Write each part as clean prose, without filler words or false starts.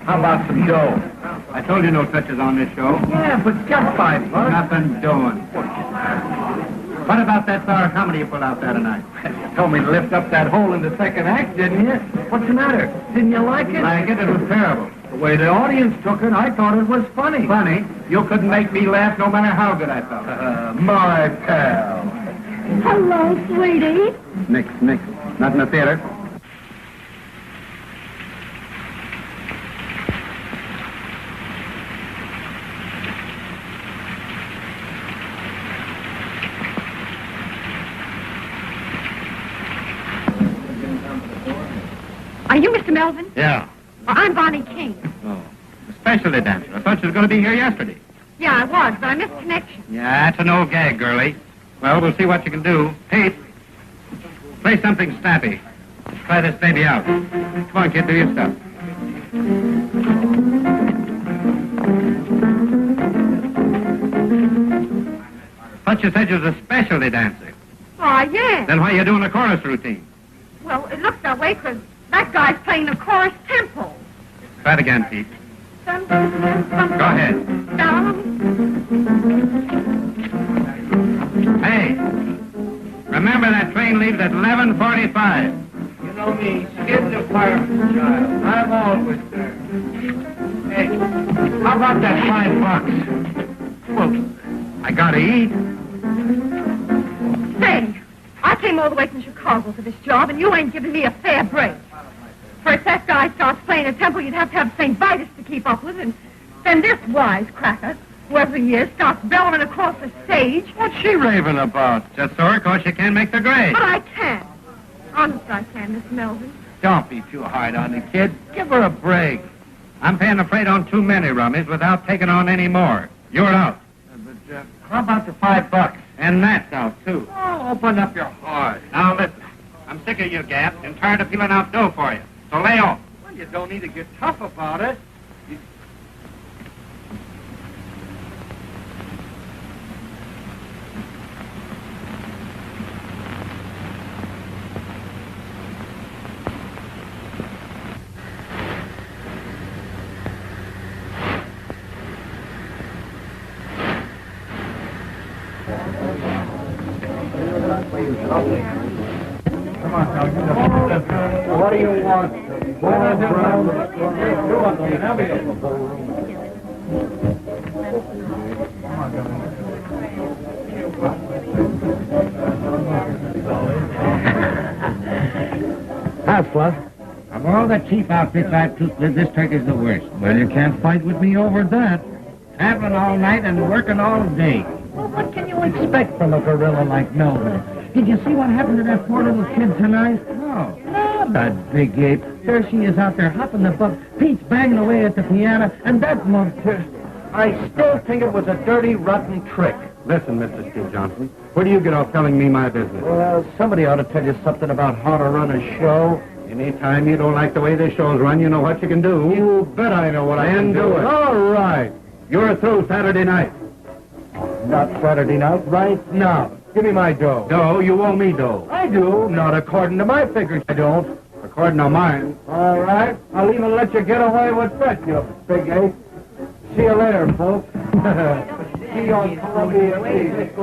How about some dough? I told you no touches on this show. Yeah, but just $5. Nothing doing. What about that sour comedy you pulled out there tonight? You told me to lift up that hole in the second act, didn't you? What's the matter? Didn't you like it? Like it? It was terrible. The way the audience took it, I thought it was funny. Funny? You couldn't make me laugh no matter how good I felt. My pal. Hello, sweetie. Nix. Not in the theater. Are you Mr. Melvin? Yeah. Well, I'm Bonnie King. Oh. A specialty dancer. I thought you was going to be here yesterday. Yeah, I was, but I missed connection. Yeah, that's an old gag, girlie. Well, we'll see what you can do. Pete, play something snappy. Let's try this baby out. Come on, kid, do your stuff. Thought you said you was a specialty dancer. Oh, yeah. Then why are you doing a chorus routine? Well, it looks that way because that guy's playing the chorus tempo. Try it again, Pete. Go ahead. Hey, remember that train leaves at 11:45. You know me, skid the fireman's child. I'm always there. Hey, how about that $5? Well, I gotta eat. Say, I came all the way from Chicago for this job, and you ain't giving me a fair break. First, that guy starts playing a tempo you'd have to have St. Vitus to keep up with, and then this wisecracker, whoever he is, starts bellowing across the stage. What's she raving about? Just so her cause she can't make the grade. But I can. Honest I can, Miss Melvin. Don't be too hard on the kid. Give her a break. I'm paying the freight on too many rummies without taking on any more. You're out. But how about the $5? And that's out, too. Oh, open up your heart. Now, listen. I'm sick of you, Gap, and tired of feeling out dough for you. So lay off. Well, you don't need to get tough about it. Come on, now. What do you want? How's Fluff? Of all the cheap outfits I've took with, this trick is the worst. Well, you can't fight with me over that. Traveling all night and working all day. Well, what can you expect from a gorilla like Melvin? Did you see what happened to that poor little kid tonight? No. Oh, that big ape. There she is out there hopping the buck. Pete's banging away at the piano, and that monster. I still think it was a dirty, rotten trick. Listen, Mr. Steve Johnson, where do you get off telling me my business? Well, somebody ought to tell you something about how to run a show. Anytime you don't like the way this show's run, you know what you can do. You bet I know what I can do. it. All right. You're through Saturday night. Not Saturday night, right now. Give me my dough. No, you owe me dough. I do. Not according to my figures, I don't. According to mine. All right. I'll even let you get away with that, you big ape. See you later, folks. See you on Columbia TV.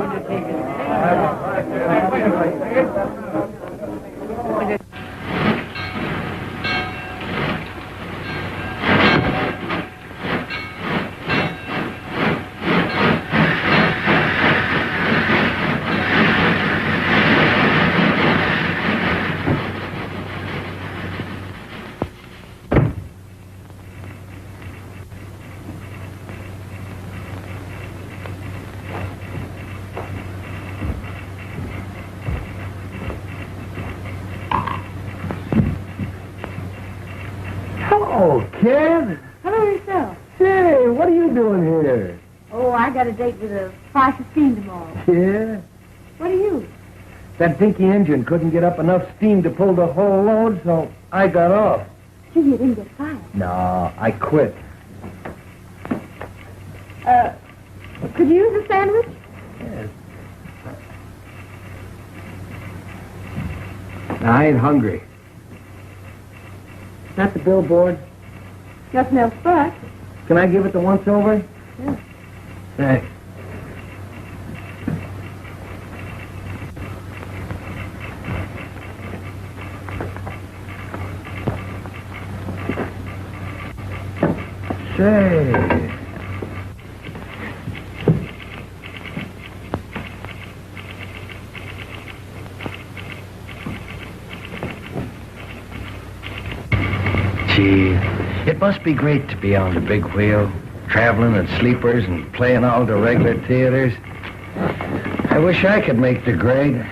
Hello, kid. Hello yourself. Say, what are you doing here? Oh, I got a date with a 5:15 tomorrow. Yeah? What are you? That dinky engine couldn't get up enough steam to pull the whole load, so I got off. Gee, you didn't get fired. No, I quit. Could you use a sandwich? Yes. I ain't hungry. Not the billboard. Nothing else but. Can I give it the once over? Yeah. Thanks. Say. Gee, it must be great to be on the big wheel, traveling in sleepers and playing all the regular theaters. I wish I could make the grade.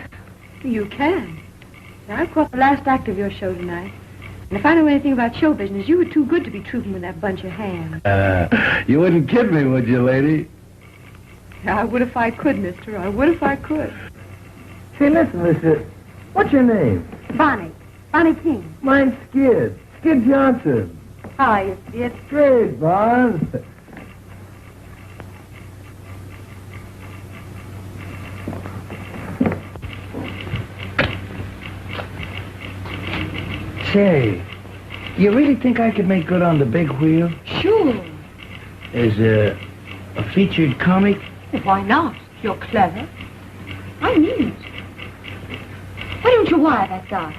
You can. Now, I've caught the last act of your show tonight. And if I know anything about show business, you were too good to be trooping with that bunch of hams. You wouldn't kid me, would you, lady? I would if I could, mister. I would if I could. Say, listen, mister. What's your name? Bonnie. Bonnie King. Mine's Skid. Skid Johnson. How are you, Skid? Great, Bon. Say, you really think I could make good on the big wheel? Sure. As a featured comic? Well, why not? You're clever. I mean it. Why don't you wire that guy?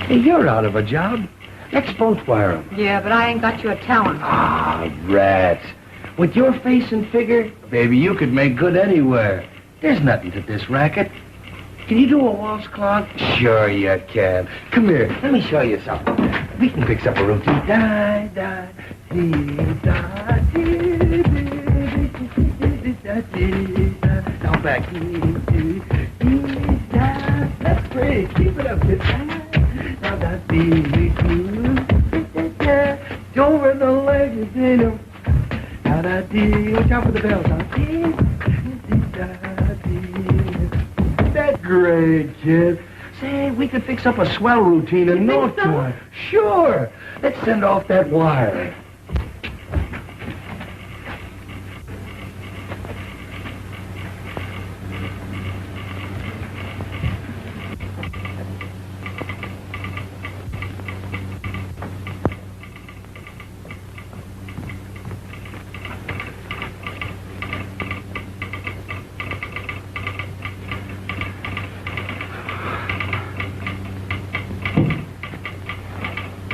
Hey, you're out of a job. Let's both wire him. Yeah, but I ain't got your talent. Ah, rats. With your face and figure, baby, you could make good anywhere. There's nothing to this racket. Can you do a waltz clock? Sure you can. Come here, let me show you something. We can fix up a routine. Da, da, dee, da, dee, dee, dee, dee, da, dee, da. Now back. Dee, dee, dee, da. That's great. Keep it up, kid. Now that's dee, dee, over the legs, you know. Da, da, dee. Watch out for the bells. Dee, dee, da, dee. That's great, kid. Say, we could fix up a swell routine in no time. Sure. Let's send off that wire.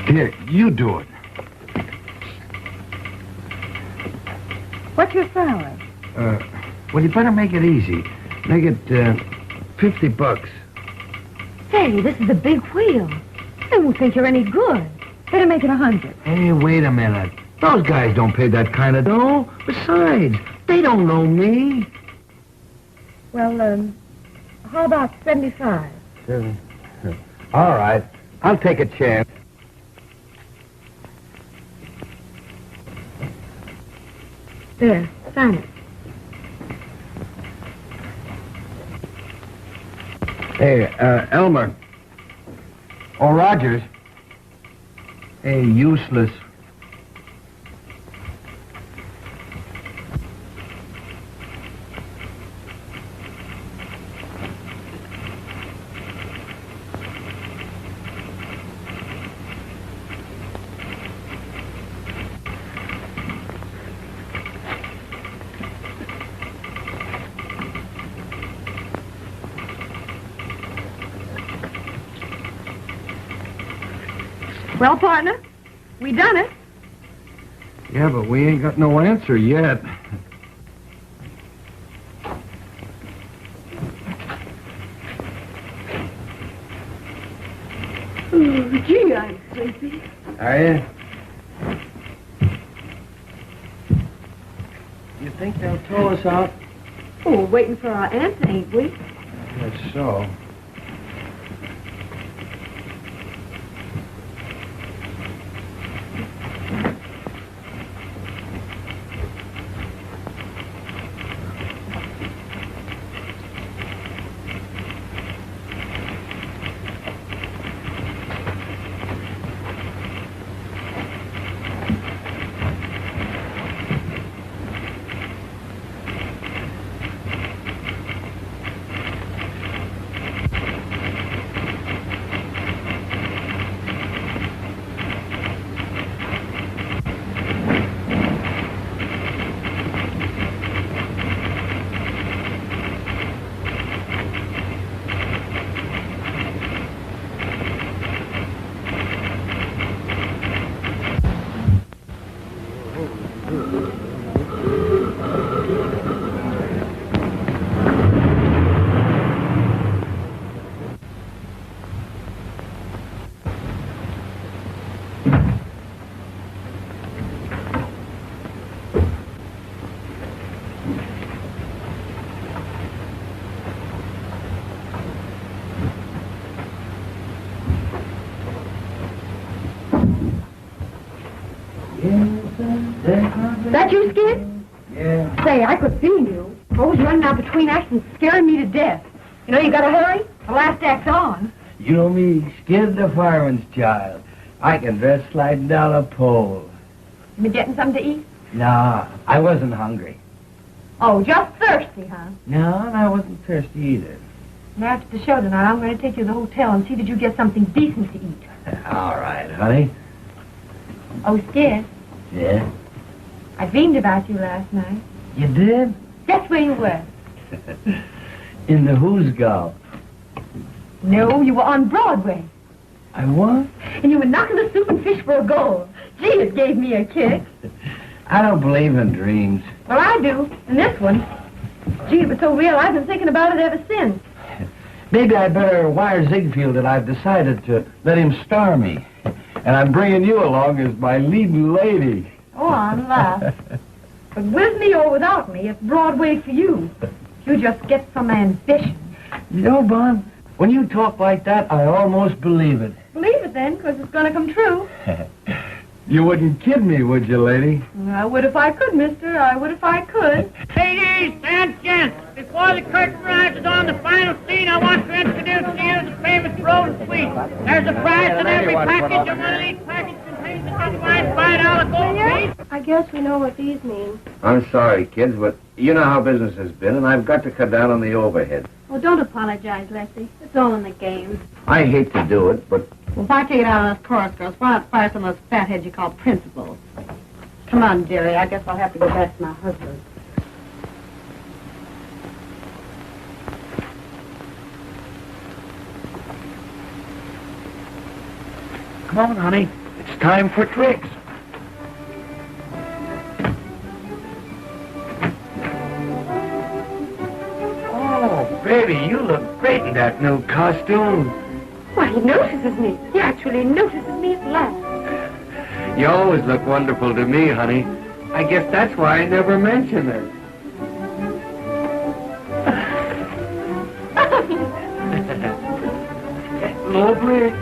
Here, you do it. What's your salary? Well, you better make it easy. Make it, $50. Say, this is a big wheel. They won't think you're any good. Better make it 100. Hey, wait a minute. Those guys don't pay that kind of dough. Besides, they don't know me. Well, how about 75? All right. I'll take a chance. There, sign it. Hey, Elmer. Or Rogers. Hey, useless. Well, partner, we done it. Yeah, but we ain't got no answer yet. Oh, gee, I'm sleepy. Are you? You think they'll tow us out? Oh, we're waiting for our answer, ain't we? Guess so. Is that you, Skid? Yeah. Say, I could feel you. Always running out between acts and scaring me to death. You know you gotta hurry. The last act's on. You know me, Skid the fireman's child. I can dress sliding down a pole. You been getting something to eat? Nah, I wasn't hungry. Oh, just thirsty, huh? No, and I wasn't thirsty either. And after the show tonight, I'm going to take you to the hotel and see that you get something decent to eat. All right, honey. Oh, Skid, Yeah? I dreamed about you last night. You did? Guess where you were? In the Hoosgow. No, you were on Broadway. I what? And you were knocking the soup and fish for a goal. Gee, it gave me a kick. I don't believe in dreams. Well, I do. And this one. Gee, it was so real, I've been thinking about it ever since. Maybe I better wire Ziegfeld that I've decided to let him star me. And I'm bringing you along as my leading lady. Oh, I'm laugh. But with me or without me, it's Broadway for you. You just get some ambition. You know, Bon, when you talk like that, I almost believe it. Believe it then, because it's going to come true. You wouldn't kid me, would you, lady? I would if I could, mister. I would if I could. Ladies and gents, before the curtain rises on the final scene, I want to introduce to you the famous Road Suite. There's a prize in every package, and one of these packages contains a genuine $5 gold piece. I guess we know what these mean. I'm sorry, kids, but you know how business has been, and I've got to cut down on the overhead. Well, don't apologize, Leslie. It's all in the game. I hate to do it, but Well, if I take it out of those chorus girls, why not fire some of those fatheads you call principals? Come on, dearie. I guess I'll have to go back to my husband. Come on, honey. It's time for tricks. Oh, baby, you look great in that new costume. Why, he notices me. He actually notices me at last. You always look wonderful to me, honey. I guess that's why I never mention it. Little bridge.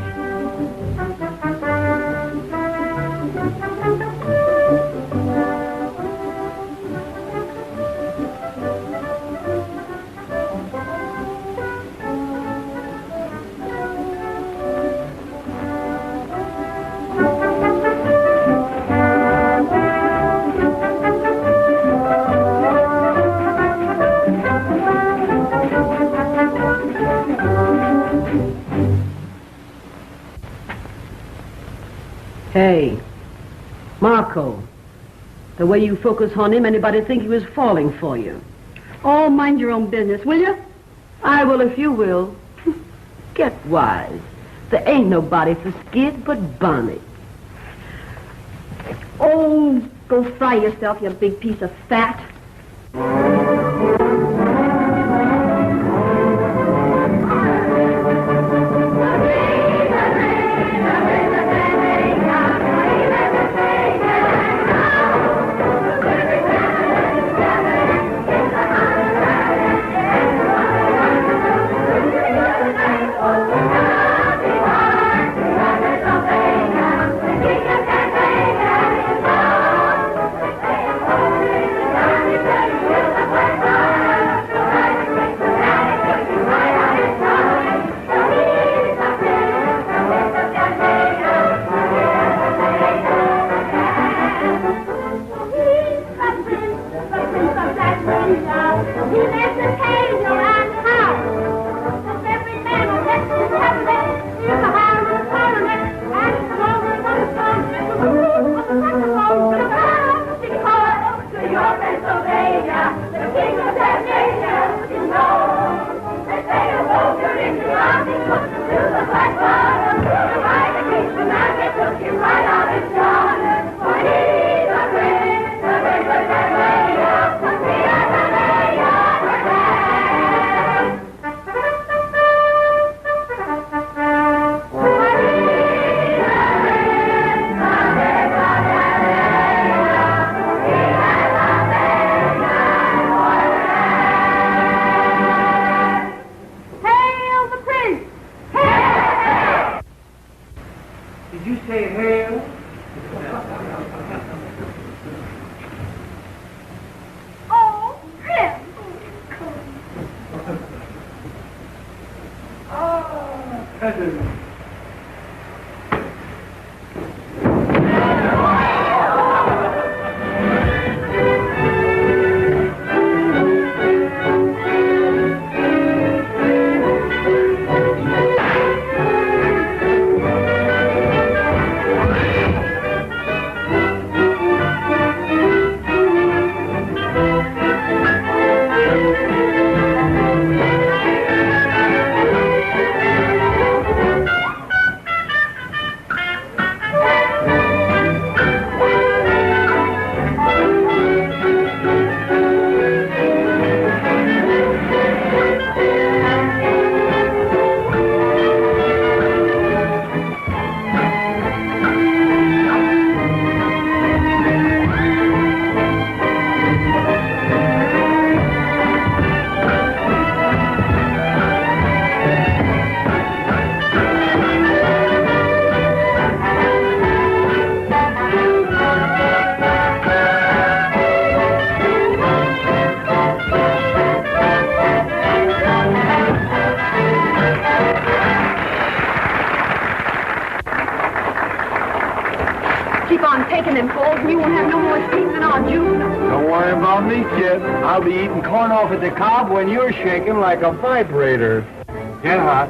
Hey, Marco, the way you focus on him, anybody think he was falling for you? Oh, mind your own business, will you? I will if you will. Get wise. There ain't nobody for Skid but Bonnie. Oh, go fry yourself, you big piece of fat. Oh, Prim. Keep on taking them calls, and you won't have no more steam than our June. Don't worry about me, kid. I'll be eating corn off at the cob when you're shaking like a vibrator. Get hot.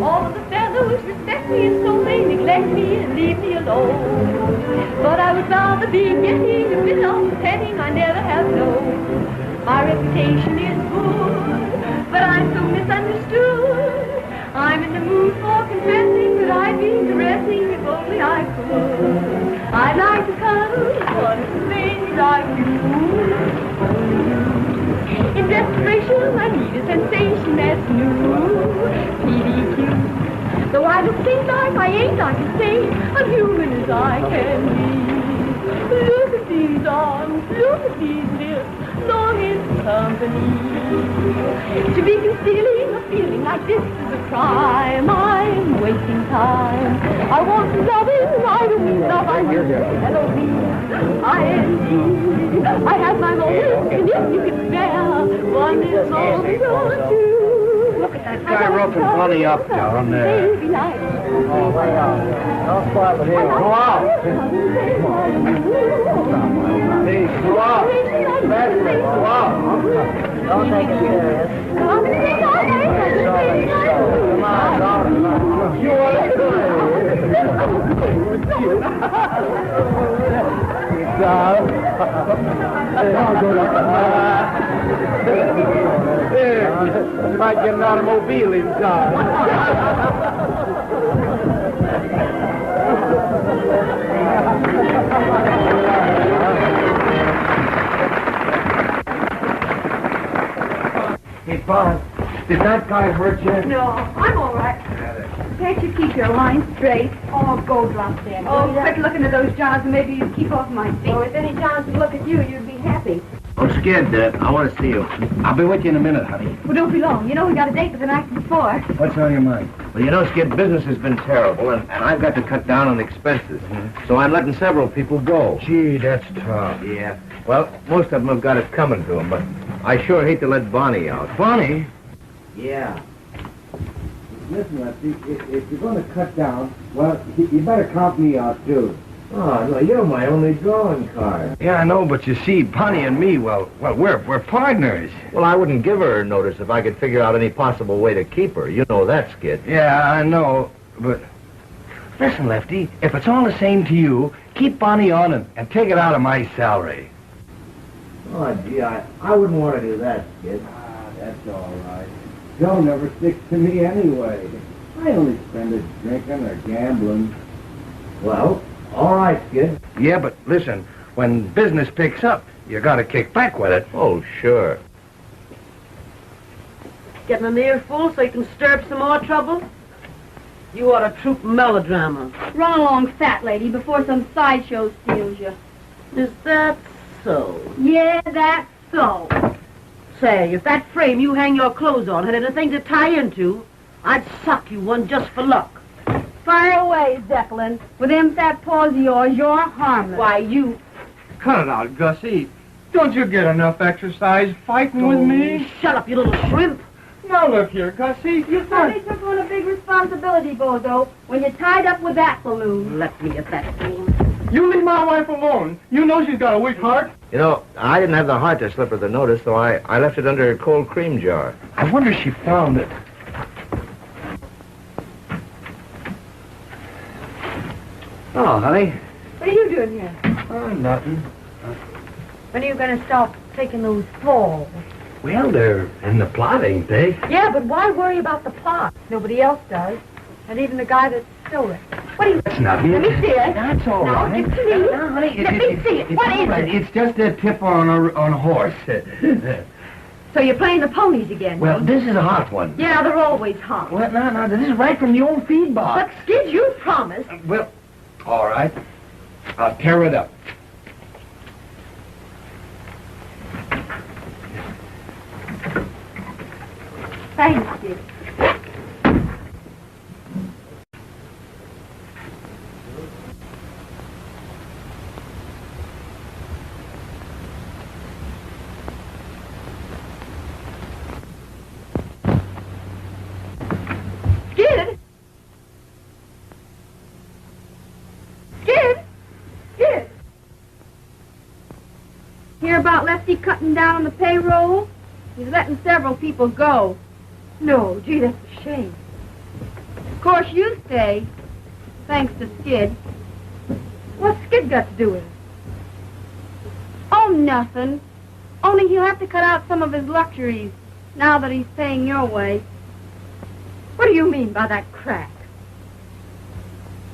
All of the fellows respect me, and so they neglect me and leave me alone. But I would rather be getting a bit of petting I never have known. My reputation is good, but I'm so misunderstood. I'm in the mood for confessing that I'd be caressing if only I could. I'd like to cuddle, but it's the things I do. In desperation, I need a sensation that's new. PDQ. Though I look things like I ain't, I can say, unhuman as I can be. Look at these arms, look at these lips, longing for company. To be concealing a feeling like this is a crime. I'm wasting time. I want to love it, I don't mean love, I mean L-O-V-I-N-G. I have my moments, and if you can spare one little moment or two. Look at that guy roping Bunny up down there. Oh, way out. Don't spoil it here. Go out. Please, go out. Badly, go out. Don't take it serious. Come on, darling. You want to you might get an automobile inside. Hey, Bob, did that guy hurt you? No, I'm all right. Can't you keep your line straight? Oh, go drop dead. Oh, quit looking at those jars and maybe you'd keep off my feet. Oh, if any Johns would look at you, you'd be happy. I'm scared, Dad. I want to see you. I'll be with you in a minute, honey. Well, don't be long. You know we got a date with the night before. What's on your mind? Well, you know, Skid, business has been terrible, and I've got to cut down on expenses. So I'm letting several people go. Gee, that's tough. Yeah. Well, most of them have got it coming to them, but I sure hate to let Bonnie out. Bonnie? Yeah. Listen, Lefty, if you're going to cut down, well, you better count me out, too. Oh, no, you're my only drawing card. Yeah, I know, but you see, Bonnie and me, well, we're partners. Well, I wouldn't give her a notice if I could figure out any possible way to keep her. You know that, Skid. Yeah, I know, but... Listen, Lefty, if it's all the same to you, keep Bonnie on and take it out of my salary. Oh, gee, I wouldn't want to do that, Skid. That's all right. Joe never sticks to me anyway. I only spend it drinking or gambling. Well, all right, Skid. Yeah, but listen, when business picks up, you gotta kick back with it. Oh, sure. Getting an earful so you can stir up some more trouble? You ought to troop melodrama. Run along, fat lady, before some sideshow steals you. Is that so? Yeah, that's so. Say, if that frame you hang your clothes on had anything to tie into, I'd sock you one just for luck. Fire away. way, Zeppelin. With them fat paws of yours, you're harmless. Why, you... Cut it out, Gussie. Don't you get enough exercise fighting with me? Shut up, you little shrimp. Now look here, Gussie. You finally took on a big responsibility, Bozo, when you tied up with that balloon. Let me at that fool. You leave my wife alone. You know she's got a weak heart. You know, I didn't have the heart to slip her the notice, so I left it under a cold cream jar. I wonder if she found it. Oh, honey. What are you doing here? Oh, nothing. When are you going to stop taking those falls? Well, they're in the plot, ain't they? Yeah, but why worry about the plot? Nobody else does. Not even the guy that stole it. What do you... That's nothing. Let me see it. That's all No, right. give it to me. No, honey, Let me see it. What all is right. it? It's just a tip on a horse. So you're playing the ponies again? Well, this is a hot one. Yeah, they're always hot. Well, no, this is right from the old feed box. But, Skid, you promised. Well, all right. I'll tear it up. Thanks, Skid. Skid? Skid? Skid? Hear about Lefty cutting down on the payroll? He's letting several people go. No, gee, that's a shame. Of course, you stay, thanks to Skid. What's Skid got to do with it? Oh, nothing. Only he'll have to cut out some of his luxuries now that he's paying your way. What do you mean by that crack?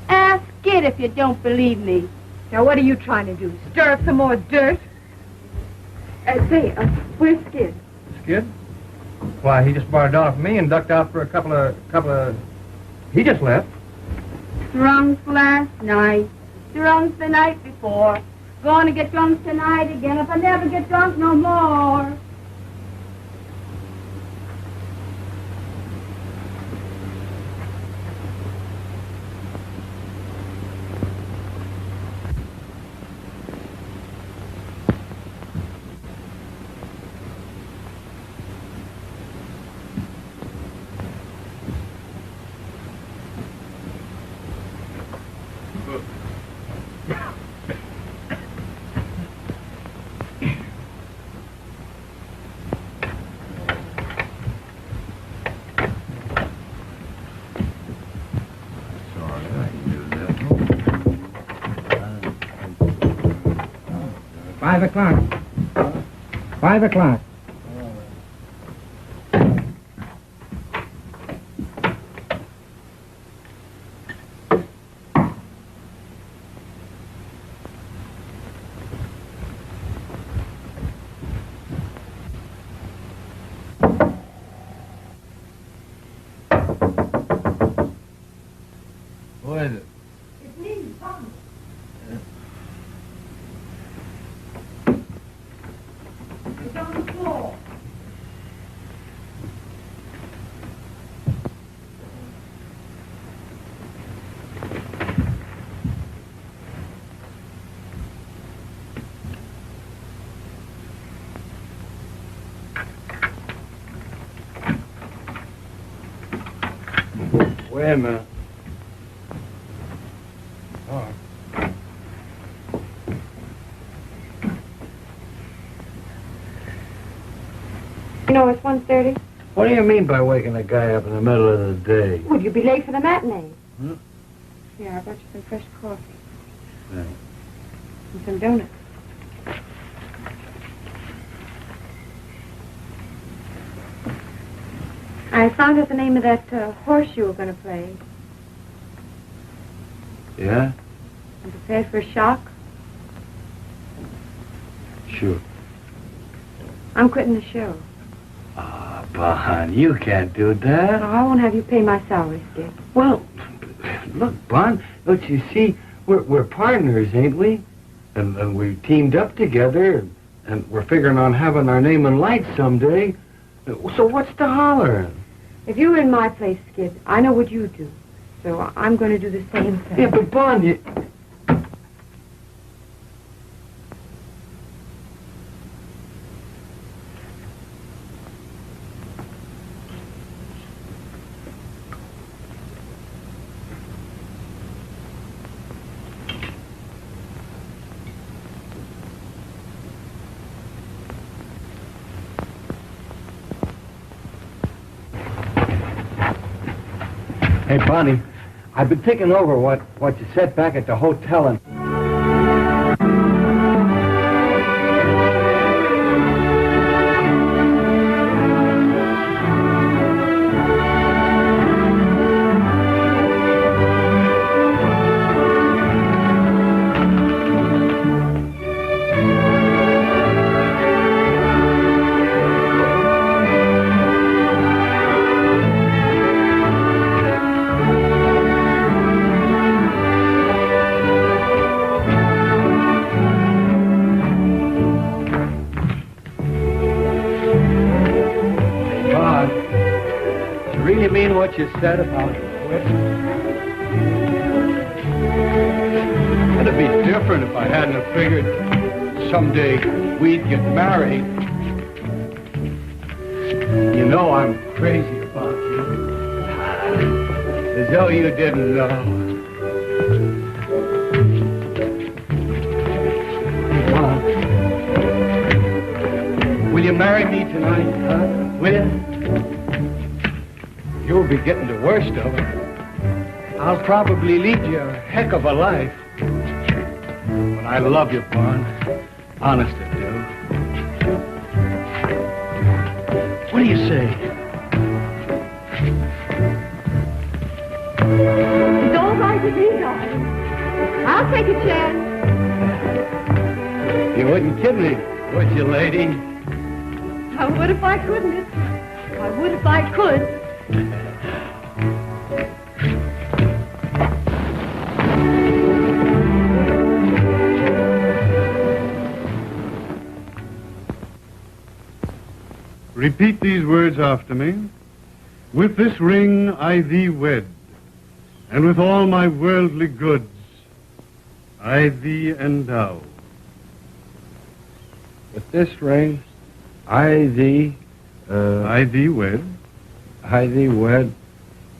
Ask Skid if you don't believe me. Now, what are you trying to do? Stir up some more dirt? Where's Skid? Skid? Why, he just bought a dollar from me and ducked out for a couple of... He just left. Drunk last night. Drunk the night before. Going to get drunk tonight again if I never get drunk no more. $5. 5 o'clock. Who is it? It's me, Tom. It's on the floor. Wait a minute. Oh. You know, it's 1:30. What do you mean by waking a guy up in the middle of the day? Would you be late for the matinee? Hmm? Yeah, I brought you some fresh coffee. Thanks. And some donuts. I found out the name of that horse you were going to play. Yeah? And prepared for a shock. Sure. I'm quitting the show. Ah, Bon, you can't do that. No, I won't have you pay my salary, Skid. Well, look, Bon, don't you see, we're partners, ain't we? And we teamed up together, and we're figuring on having our name in lights someday. So what's the holler? If you were in my place, Skid, I know what you'd do. So I'm going to do the same thing. Yeah, but Bond, you... Hey, Bonnie, I've been thinking over what you said back at the hotel and... What you said about quit. It'd be different if I hadn't have figured someday we'd get married. You know I'm crazy about you. As though you didn't know. Mom, will you marry me tonight, huh? Will you? You'll be getting the worst of it. I'll probably lead you a heck of a life. But I love you, Bond. Honest I do. What do you say? It's all right with me, darling. I'll take a chance. You wouldn't kid me, would you, lady? I would if I couldn't. I would if I could. Repeat these words after me. With this ring I thee wed, and with all my worldly goods I thee endow. With this ring I thee wed, I thee wed,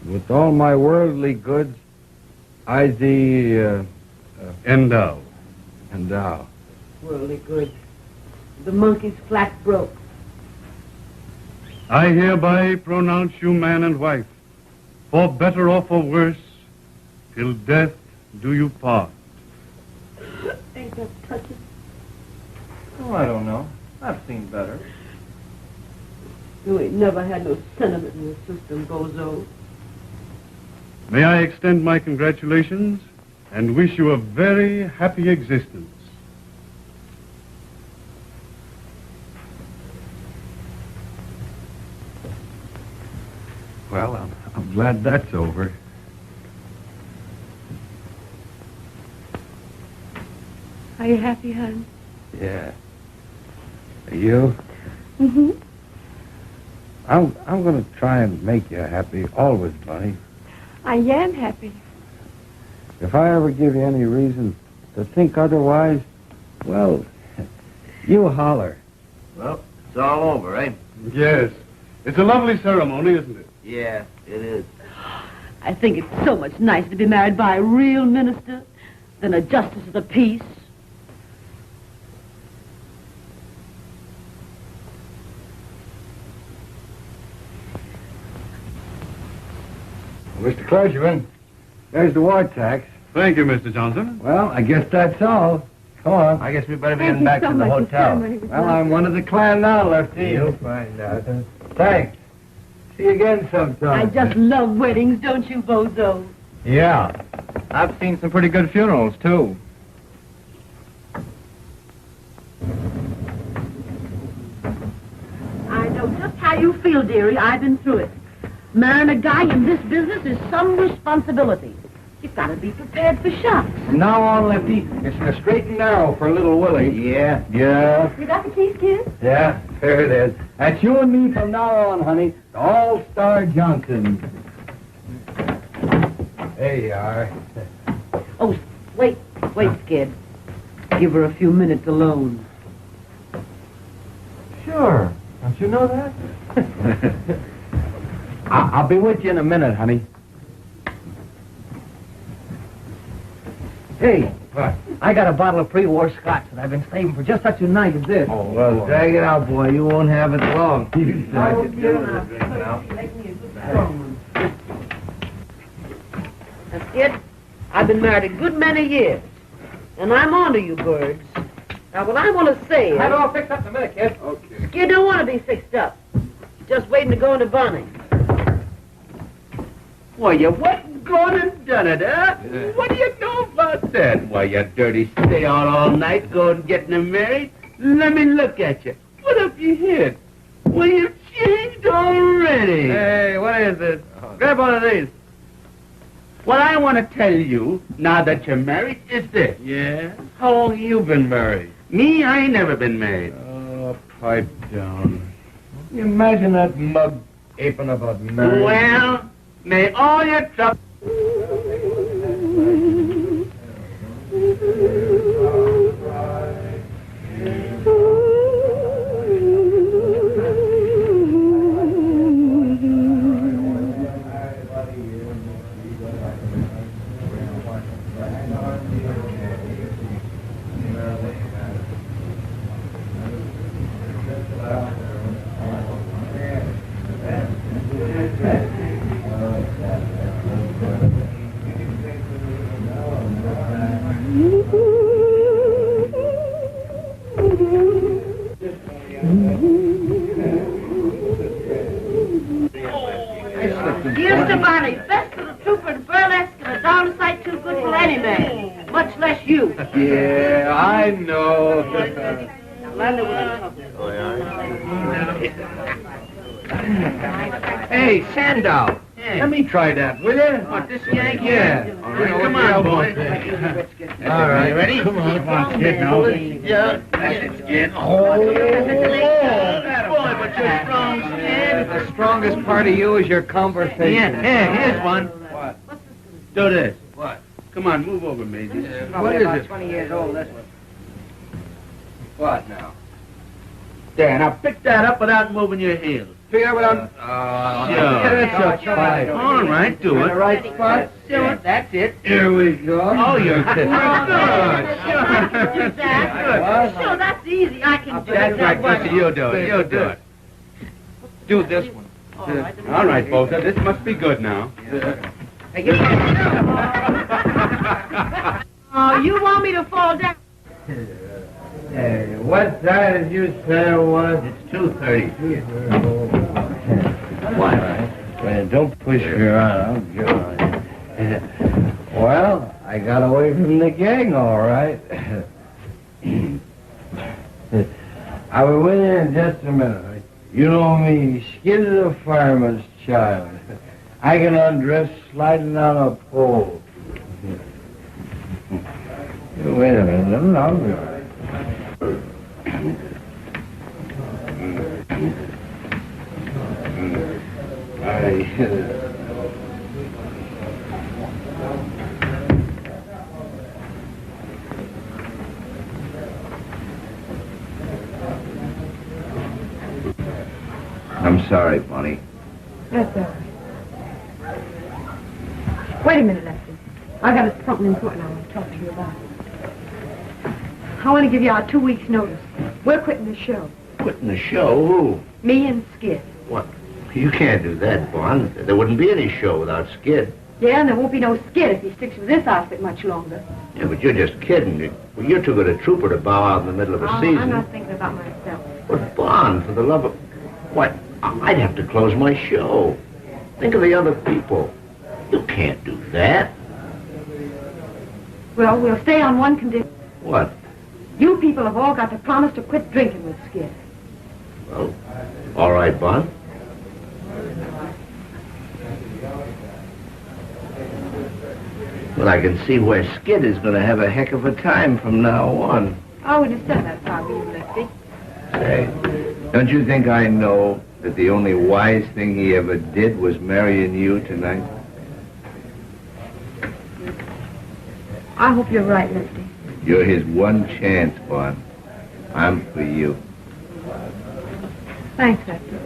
with all my worldly goods, I thee endow. Endow. Worldly good. The monkey's flat broke. I hereby pronounce you man and wife, for better or for worse, till death do you part. Ain't that touching? Oh, I don't know. I've seen better. You ain't never had no sentiment in your system, Bozo. May I extend my congratulations and wish you a very happy existence. Well, I'm glad that's over. Are you happy, hon? Yeah. Are you? Mm-hmm. I'm going to try and make you happy always, Bunny. I am happy. If I ever give you any reason to think otherwise, well, you holler. Well, it's all over, eh? Yes. It's a lovely ceremony, isn't it? Yeah, it is. I think it's so much nicer to be married by a real minister than a justice of the peace. Mr. Clergyman, there's the war tax. Thank you, Mr. Johnson. Well, I guess that's all. Come on. I guess we better be Thank getting you back so to the much. hotel. Well, I'm one of the clan now, Lefty. You'll find out. Thanks. See you again sometime. I just love weddings, don't you, Bozo? Yeah. I've seen some pretty good funerals, too. I know just how you feel, dearie. I've been through it. Marrying a guy in this business is some responsibility. You've got to be prepared for shocks. From now on, Lefty, it's a straight and narrow for little Willie. Yeah. Yeah. You got the keys, kid? Yeah, there it is. That's you and me from now on, honey. The All-Star Johnson. There you are. Oh, wait, Skid. Give her a few minutes alone. Sure. Don't you know that? I'll be with you in a minute, honey. Hey, What? I got a bottle of pre-war scotch that I've been saving for just such a night as this. Oh, well, drag it out, boy. You won't have it long. Now, Skid, I've been married a good many years, and I'm on to you birds. Now, what I want to say is... Have it all fixed up in a minute, kid. Okay. Skid don't want to be fixed up. He's just waiting to go into Bonnie. Why, you wasn't gone and done it, huh? What do you know about that? Why, you dirty stay out all night going getting them married? Let me look at you. What have you hid? Well, you've changed already. Hey, what is this? Grab one of these. What I want to tell you, now that you're married, is this. Yeah? How long have you been married? Me, I ain't never been married. Oh, pipe down. You imagine that mug aping about marriage. Well, may all your trouble... Here's to Bonnie, best of the trooper and burlesque and a darn sight too good for any man, much less you. Yeah, I know. Linda was in trouble. Hey, Sandow. Let me try that, will you? What, this yank? Yeah. All right, come on, boy. All right. You ready? Come on, kid, now. Yeah. That's it, Skid. Oh, boy, but you're strong, Skid. The strongest part of you is your conversation. Yeah, here's one. What? Do this. What? Come on, move over, Maisie. What is it? 20 years old, this one. What now? There, now pick that up without moving your heels. Pick up what I'm... Sure. It's a fight. All right, do In the it. right spot? Do it. That's it. Here we go. Oh, you're good. Do that. Sure, that's easy. I can do That's it. right, Gussie, you do it. You do it. Do this one. All right, Bolter, this must be good now. Oh, you want me to fall down? Hey, what time did you say it was? It's 2:30. What? Well, don't push me around. I'm good. Well, I got away from the gang, all right. I'll be with you in just a minute. You know me, Skid is a fireman's child. I can undress sliding on a pole. Wait a minute, I'll be all right. I'm sorry, Bonnie. That's all right. Wait a minute, Lefty. I got something important I want to talk to you about. I want to give you our 2 weeks' notice. We're quitting the show. Quitting the show? Who? Me and Skid. What? You can't do that, Bond. There wouldn't be any show without Skid. Yeah, and there won't be no Skid if he sticks with this outfit much longer. Yeah, but you're just kidding. You're too good a trooper to bow out in the middle of a season. I'm not thinking about myself. But Bond, for the love of... What? I'd have to close my show. Think of the other people. You can't do that. Well, we'll stay on one condition. What? You people have all got to promise to quit drinking with Skid. Well, all right, Bond. Well, I can see where Skid is going to have a heck of a time from now on. I would have said that if I were you, Lefty. Say, don't you think I know that the only wise thing he ever did was marrying you tonight? I hope you're right, Lefty. You're his one chance, Bon. I'm for you. Thanks, Lefty.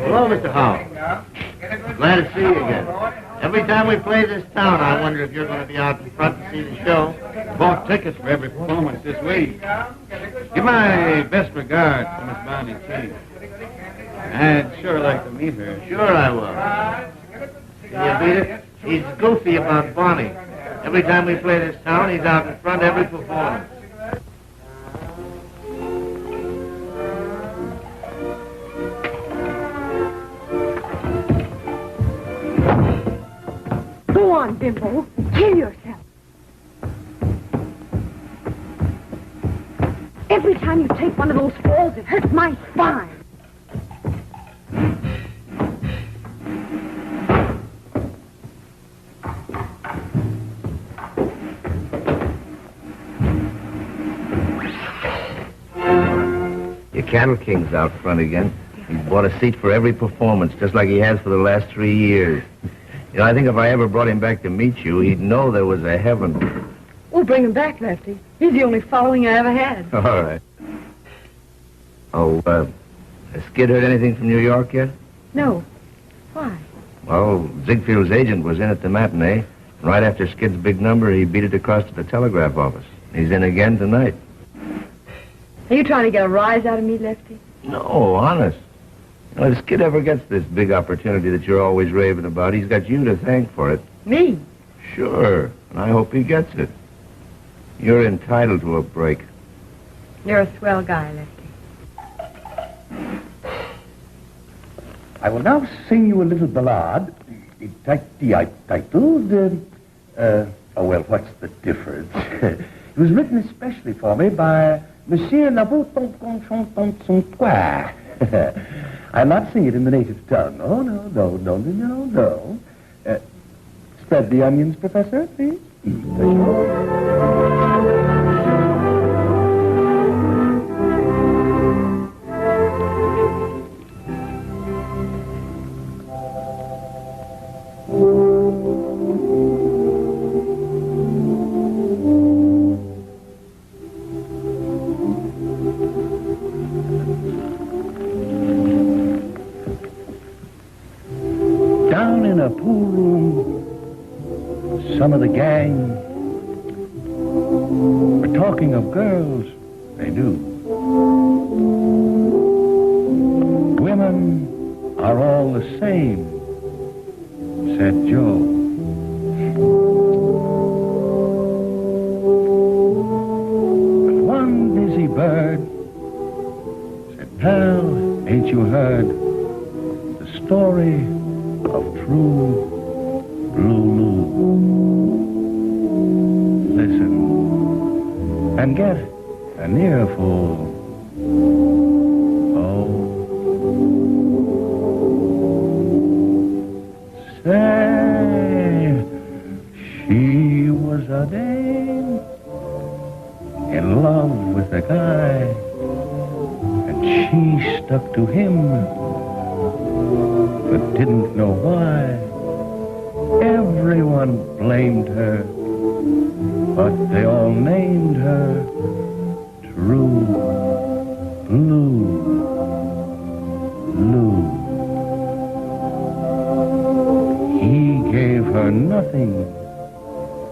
Hello, Mr. Howell. Glad to see you again. Every time we play this town, I wonder if you're going to be out in front to see the show. Bought tickets for every performance this week. Give my best regards to Miss Bonnie King. I'd sure like to meet her. Sure I will. Can you beat it? He's goofy about Bonnie. Every time we play this town, he's out in front every performance. Go on, Bimbo. Kill yourself. Every time you take one of those falls, it hurts my spine. Your Cattle King's out front again. He's bought a seat for every performance, just like he has for the last 3 years. You know, I think if I ever brought him back to meet you, he'd know there was a heaven. We'll bring him back, Lefty. He's the only following I ever had. All right. Oh, has Skid heard anything from New York yet? No. Why? Well, Ziegfield's agent was in at the matinee. Right after Skid's big number, he beat it across to the telegraph office. He's in again tonight. Are you trying to get a rise out of me, Lefty? No, honest. You know, if Skid ever gets this big opportunity that you're always raving about, he's got you to thank for it. Me? Sure, and I hope he gets it. You're entitled to a break. You're a swell guy, Lefty. I will now sing you a little ballad titled, well, what's the difference? It was written especially for me by Monsieur Lavoie. I'll not sing it in the native tongue. Oh, no. Spread the onions, Professor, please. Down in a pool room, some of the gang were talking of girls they knew. Women are all the same, said Joe. But one busy bird said, pal, ain't you heard the story of true Lulu? Listen and get an earful. Oh, say, she was a dame in love with a guy, and she stuck to him, but didn't know why. Everyone blamed her, but they all named her True Blue Lou. He gave her nothing,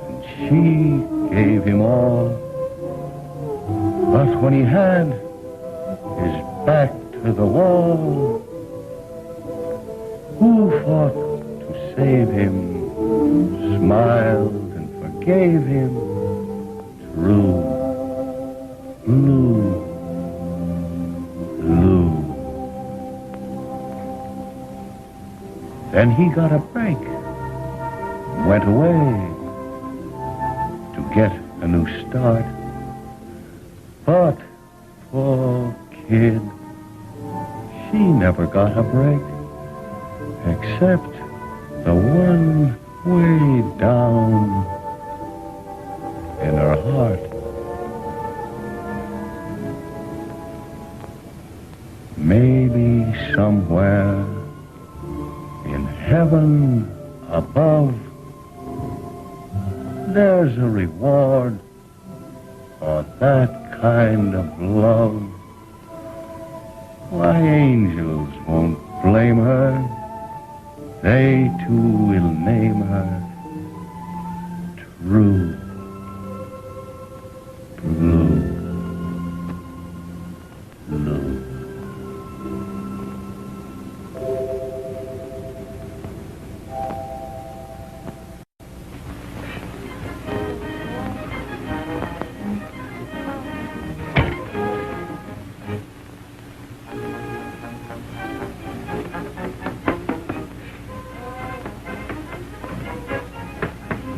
and she gave him all. But when he had his back to the wall, who fought to save him, smiled and forgave him? True Blue Lou. Then he got a break. Went away to get a new start. But, poor kid, she never got a break. Except the one way down in her heart. Maybe somewhere in heaven above, there's a reward for that kind of love. Why, angels won't blame her. They too will name her True Blue.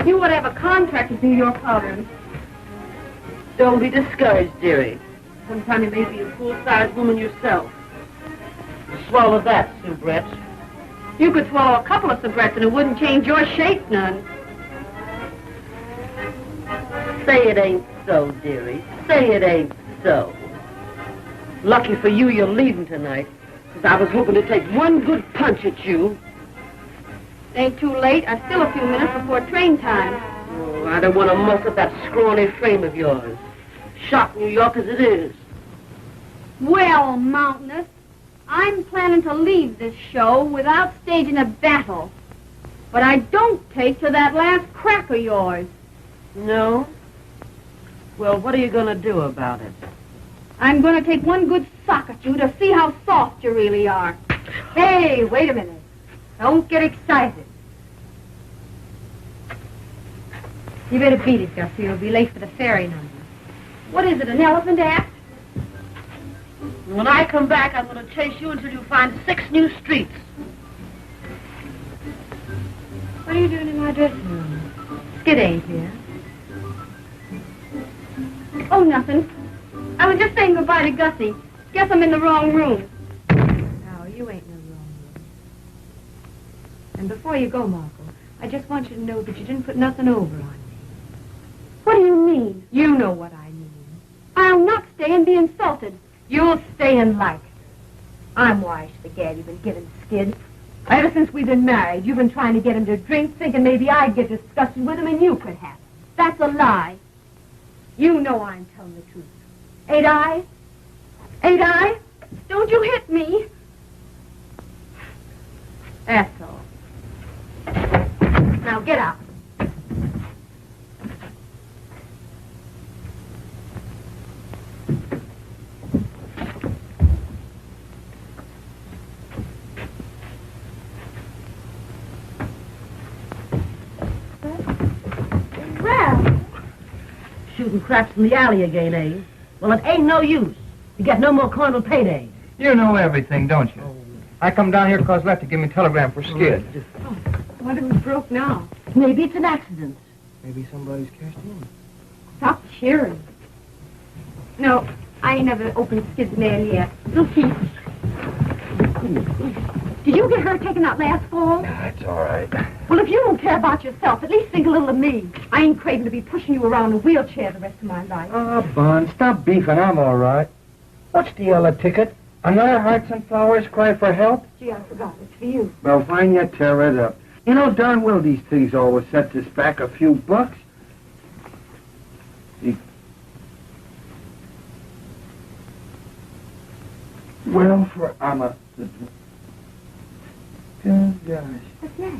You ought to have a contract to do your powdering. Don't be discouraged, dearie. Sometime you may be a full-sized woman yourself. Swallow that, soubrette. You could swallow a couple of soubrettes and it wouldn't change your shape none. Say it ain't so, dearie. Say it ain't so. Lucky for you, you're leaving tonight. Because I was hoping to take one good punch at you. It ain't too late. I've still a few minutes before train time. Oh, I don't want to muss up that scrawny frame of yours. Shot New York as it is. Well, Mountainous, I'm planning to leave this show without staging a battle. But I don't take to that last crack of yours. No? Well, what are you going to do about it? I'm going to take one good sock at you to see how soft you really are. Hey, wait a minute. Don't get excited. You better beat it, Gussie. You'll be late for the ferry number. What is it, an elephant act? When I come back, I'm going to chase you until you find 6 new streets. What are you doing in my dressing room? Skid ain't here. Oh, nothing. I was just saying goodbye to Gussie. Guess I'm in the wrong room. No, you ain't in the wrong room. And before you go, Marco, I just want you to know that you didn't put nothing over on me. What do you mean? You know what I mean. I'll not stay and be insulted. You'll stay and like it. I'm wise to the gab you've been giving Skid. Ever since we've been married, you've been trying to get him to drink, thinking maybe I'd get disgusted with him and you could have. That's a lie. You know I'm telling the truth. Ain't I? Ain't I? Don't you hit me. That's all. Now get out. Well, Shooting craps in the alley again, eh? Well, it ain't no use. You get no more coin till payday. You know everything, don't you? I come down here because Lefty gave me a telegram for Skid. What if it broke now? Maybe it's an accident. Maybe somebody's cashed in. Stop cheering. No, I ain't never opened Skid's mail yet. You'll see. Did you get her taken out last fall? That's all right. Well, if you don't care about yourself, at least think a little of me. I ain't craving to be pushing you around in a wheelchair the rest of my life. Oh, Bun, stop beefing. I'm all right. What's the yellow ticket? Another Hearts and Flowers cry for help? Gee, I forgot. It's for you. Well, fine, you tear it up. You know darn well these things always set us back a few bucks. Well, for Amma. Good gosh. What's that?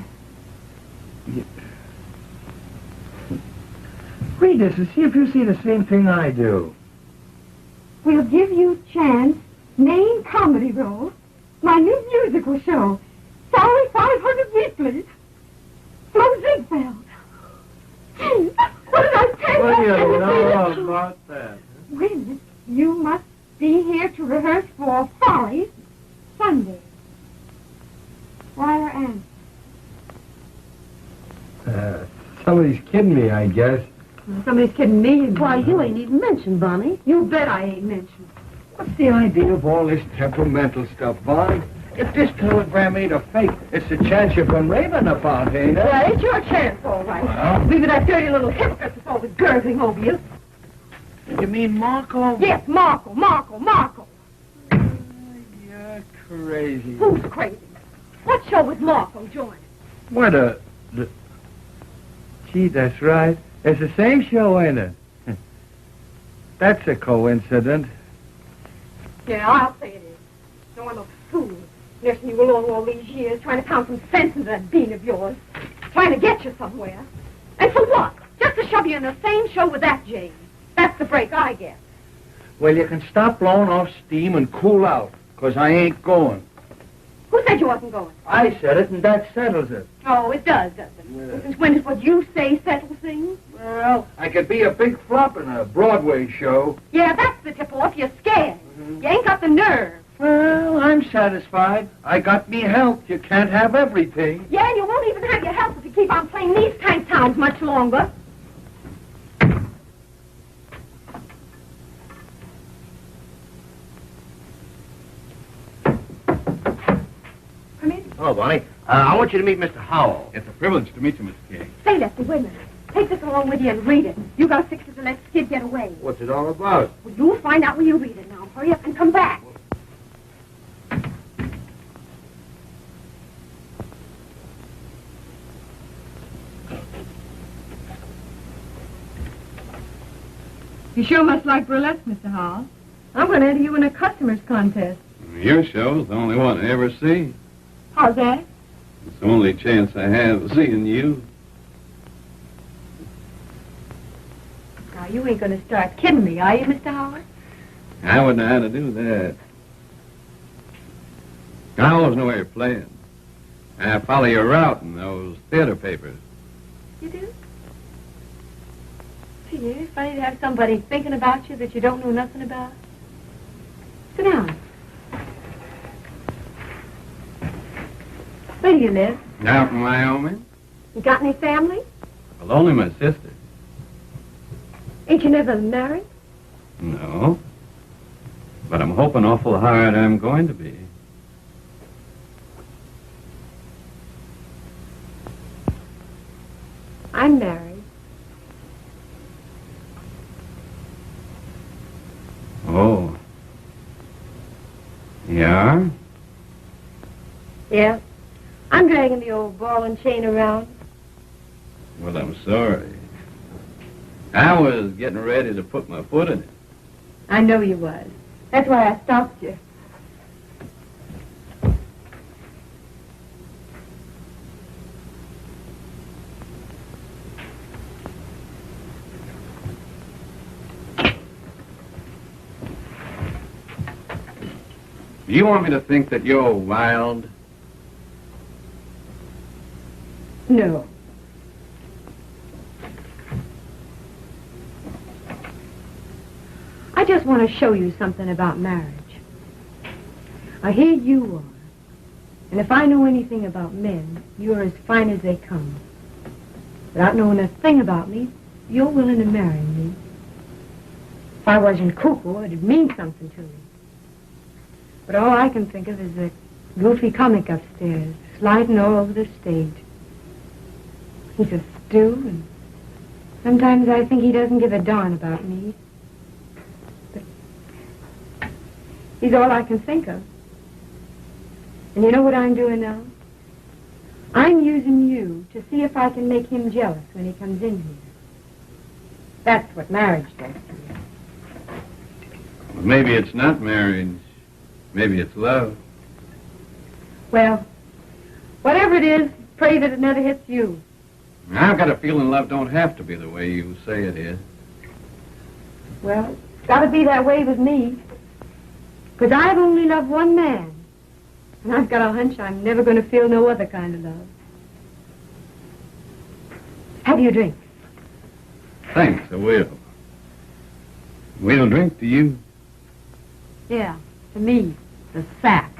Read this and see if you see the same thing I do. We'll give you chance. Main comedy role. My new musical show. Salary 500 weekly. Flo Ziegfeld. Gee, what did I say? What do you know about that? Wait a minute. You must be here to rehearse for Follies Sunday. Wire Ann. Somebody's kidding me, I guess. Somebody's kidding me. Why, you ain't even mentioned, Bonnie. You bet I ain't mentioned. What's the idea of all this temperamental stuff, Bonnie? If this telegram ain't a fake, it's a chance you've been raving about, ain't it? Yeah, it's your chance, all right. Well? Leave it that dirty little hypocrite that's always gurgling over you. You mean Marco? Yes, Marco. You're crazy. Who's crazy? What show was Marco joining? What a... Gee, that's right. It's the same show, ain't it? That's a coincidence. Yeah, I'll say it is. No, I'm a fool. Nursing you along all these years, trying to pound some sense into that bean of yours. Trying to get you somewhere. And for what? Just to shove you in the same show with that Jane. That's the break I get. Well, you can stop blowing off steam and cool out, 'cause I ain't going. Who said you wasn't going? I said it, and that settles it. Oh, it does, doesn't it? Yeah. Since when does what you say settle things? Well, I could be a big flop in a Broadway show. Yeah, that's the tip-off. You're scared. You ain't got the nerve. Well, I'm satisfied. I got me health. You can't have everything. Yeah, and you won't even have your health if you keep on playing these tank towns much longer. Come in. Hello, Bonnie. I want you to meet Mr. Howell. It's a privilege to meet you, Mr. King. Say, Lefty, wait a minute. Take this along with you and read it. You got to fix it to let Skid get away. What's it all about? Well, you'll find out when you read it now. Hurry up and come back. You sure must like burlesque, Mr. Hall. I'm going to enter you in a customer's contest. Your show's the only one I ever see. How's that? It's the only chance I have of seeing you. Now, you ain't going to start kidding me, are you, Mr. Howard? I wouldn't know how to do that. I always know where you're playing. I follow your route in those theater papers. You do? Gee, it's funny to have somebody thinking about you that you don't know nothing about. Sit down. Where do you live? Out in Wyoming? You got any family? Well, only my sister. Ain't you never married? No. But I'm hoping awful hard I'm going to be. I'm married. Oh. Yeah? Yeah. I'm dragging the old ball and chain around. Well, I'm sorry. I was getting ready to put my foot in it. I know you was. That's why I stopped you. Do you want me to think that you're wild? No. I just want to show you something about marriage. Here you are. And if I know anything about men, you're as fine as they come. Without knowing a thing about me, you're willing to marry me. If I wasn't cuckoo, it'd mean something to me. But all I can think of is that goofy comic upstairs, sliding all over the stage. He's a stew, and sometimes I think he doesn't give a darn about me. But he's all I can think of. And you know what I'm doing now? I'm using you to see if I can make him jealous when he comes in here. That's what marriage does to you. Well, maybe it's not marriage. Maybe it's love. Well, whatever it is, pray that it never hits you. I've got a feeling love don't have to be the way you say it is. Well, it's got to be that way with me. Because I've only loved one man. And I've got a hunch I'm never going to feel no other kind of love. Have you a drink? Thanks, I will. We'll drink to you. Yeah, to me, the sack.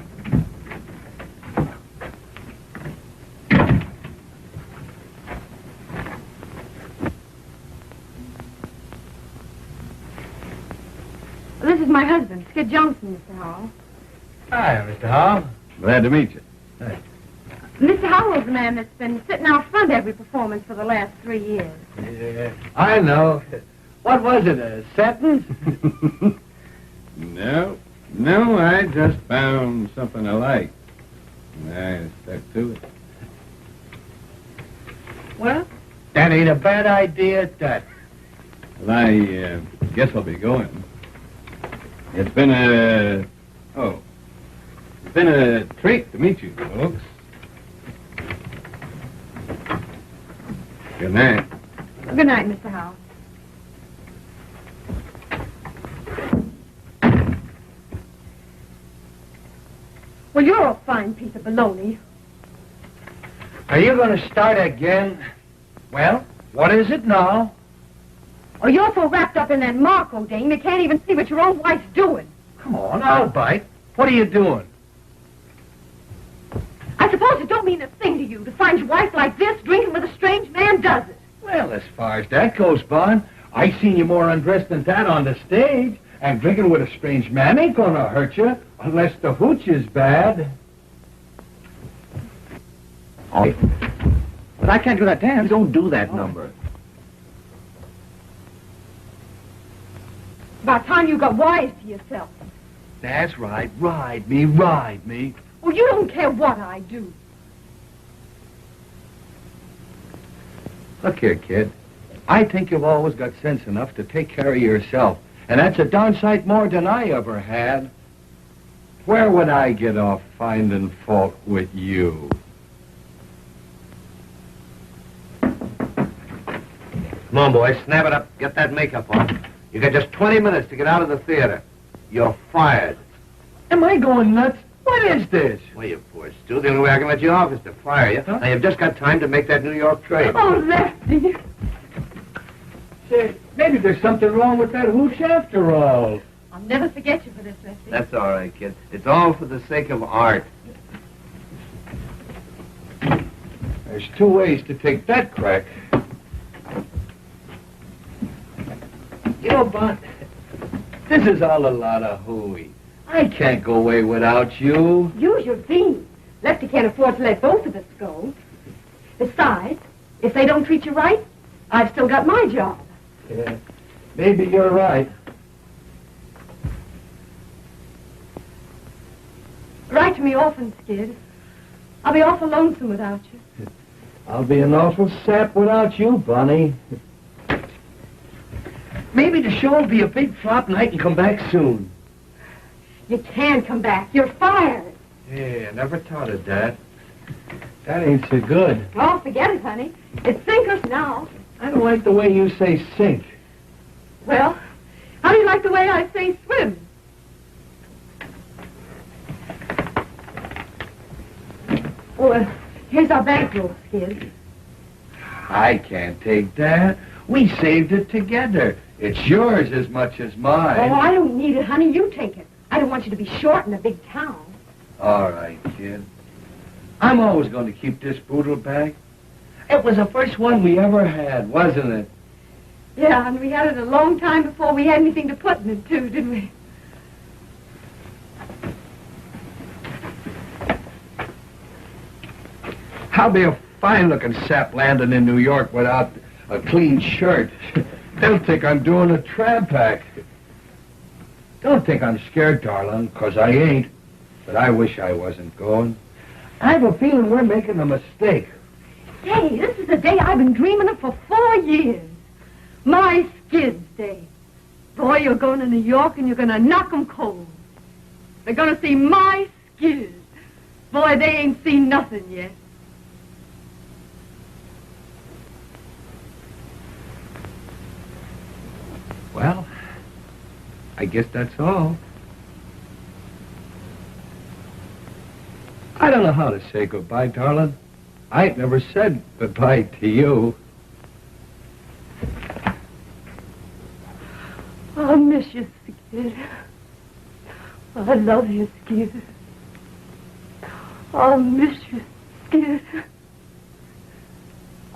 This is my husband, Skid Johnson, Mr. Howell. Hi, Mr. Howell. Glad to meet you. Mr. Howell's the man that's been sitting out front every performance for the last 3 years. Yeah, I know. What was it, a sentence? No, I just found something I like. And I stuck to it. Well? That ain't a bad idea at that. Well, I guess I'll be going. It's been a treat to meet you folks. Good night. Good night, Mr. Howell. Well, you're a fine piece of baloney. Are you going to start again? Well, what is it now? Oh, you're so wrapped up in that Marco dame, you can't even see what your own wife's doing. Come on, I'll bite. What are you doing? I suppose it don't mean a thing to you to find your wife like this, drinking with a strange man, does it? Well, as far as that goes, Bon, I seen you more undressed than that on the stage. And drinking with a strange man ain't gonna hurt you, unless the hooch is bad. Oh. But I can't do that dance. You don't do that number. About time you got wise to yourself. That's right. Ride me, ride me. Well, you don't care what I do. Look here, kid. I think you've always got sense enough to take care of yourself. And that's a darn sight more than I ever had. Where would I get off finding fault with you? Come on, boys, snap it up. Get that makeup on. You got just 20 minutes to get out of the theater. You're fired. Am I going nuts? What is this? Well, you poor Stu. The only way I can let you off is to fire you. Huh? Now, you've just got time to make that New York trade. Oh, Lefty. Say, maybe there's something wrong with that hooch after all. I'll never forget you for this, Lefty. That's all right, kid. It's all for the sake of art. There's two ways to take that crack. You know, Bon, this is all a lot of hooey. I can't go away without you. Use your beans. Lefty can't afford to let both of us go. Besides, if they don't treat you right, I've still got my job. Yeah, maybe you're right. Write to me often, Skid. I'll be awful lonesome without you. I'll be an awful sap without you, Bonnie. Maybe the show will be a big flop and I can come back soon. You can come back. You're fired. Yeah, I never thought of that. That ain't so good. Oh, forget it, honey. It's sinkers now. I don't like the way you say sink. Well, how do you like the way I say swim? Oh, here's our bankroll, Skid. I can't take that. We saved it together. It's yours as much as mine. Oh, I don't need it, honey. You take it. I don't want you to be short in a big town. All right, kid. I'm always going to keep this poodle bag. It was the first one we ever had, wasn't it? Yeah, and we had it a long time before we had anything to put in it, too, didn't we? I'll be a fine-looking sap landing in New York without a clean shirt. They'll think I'm doing a tramp act. Don't think I'm scared, darling, 'cause I ain't. But I wish I wasn't going. I have a feeling we're making a mistake. Hey, this is the day I've been dreaming of for 4 years. My Skid's day. Boy, you're going to New York and you're going to knock 'em cold. They're going to see my Skid. Boy, they ain't seen nothing yet. Well, I guess that's all. I don't know how to say goodbye, darling. I ain't never said goodbye to you. I'll miss you, Skid. I love you, Skid. I'll miss you, Skid.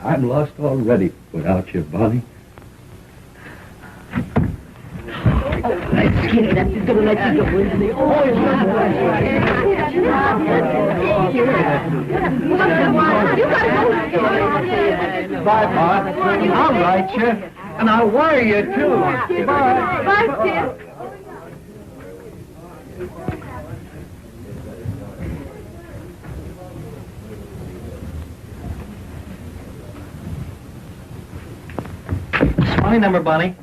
I'm lost already without you, Bonnie. Thank you. Kid, that's just gonna let you go into the oil. Bye, Ma. I'll write you, and I'll wire you, too. Bye. Bye, Skip. My number, Bonnie.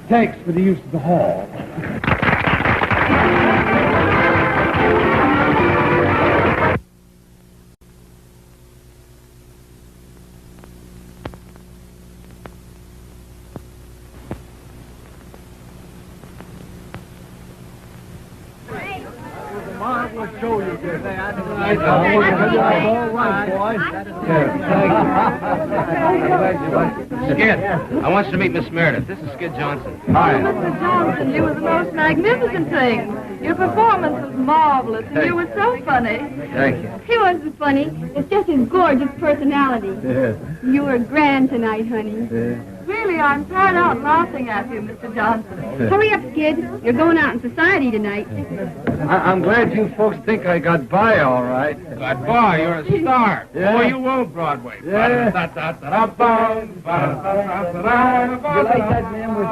Thanks for the use of the hall. Marvelous show you did. Skid, I want you to meet Miss Meredith. This is Skid Johnson. Hi. Mr. Johnson, you were the most magnificent thing. Your performance was marvelous, and you were so funny. Thank you. He wasn't funny. It's just his gorgeous personality. Yes. You were grand tonight, honey. Really, I'm tired out laughing at you, Mr. Johnson. Hurry up, Skid. You're going out in society tonight. I'm glad you folks think I got by all right. But boy, you're a star. Yeah. Boy, you will Broadway. Yeah. You You like that name we're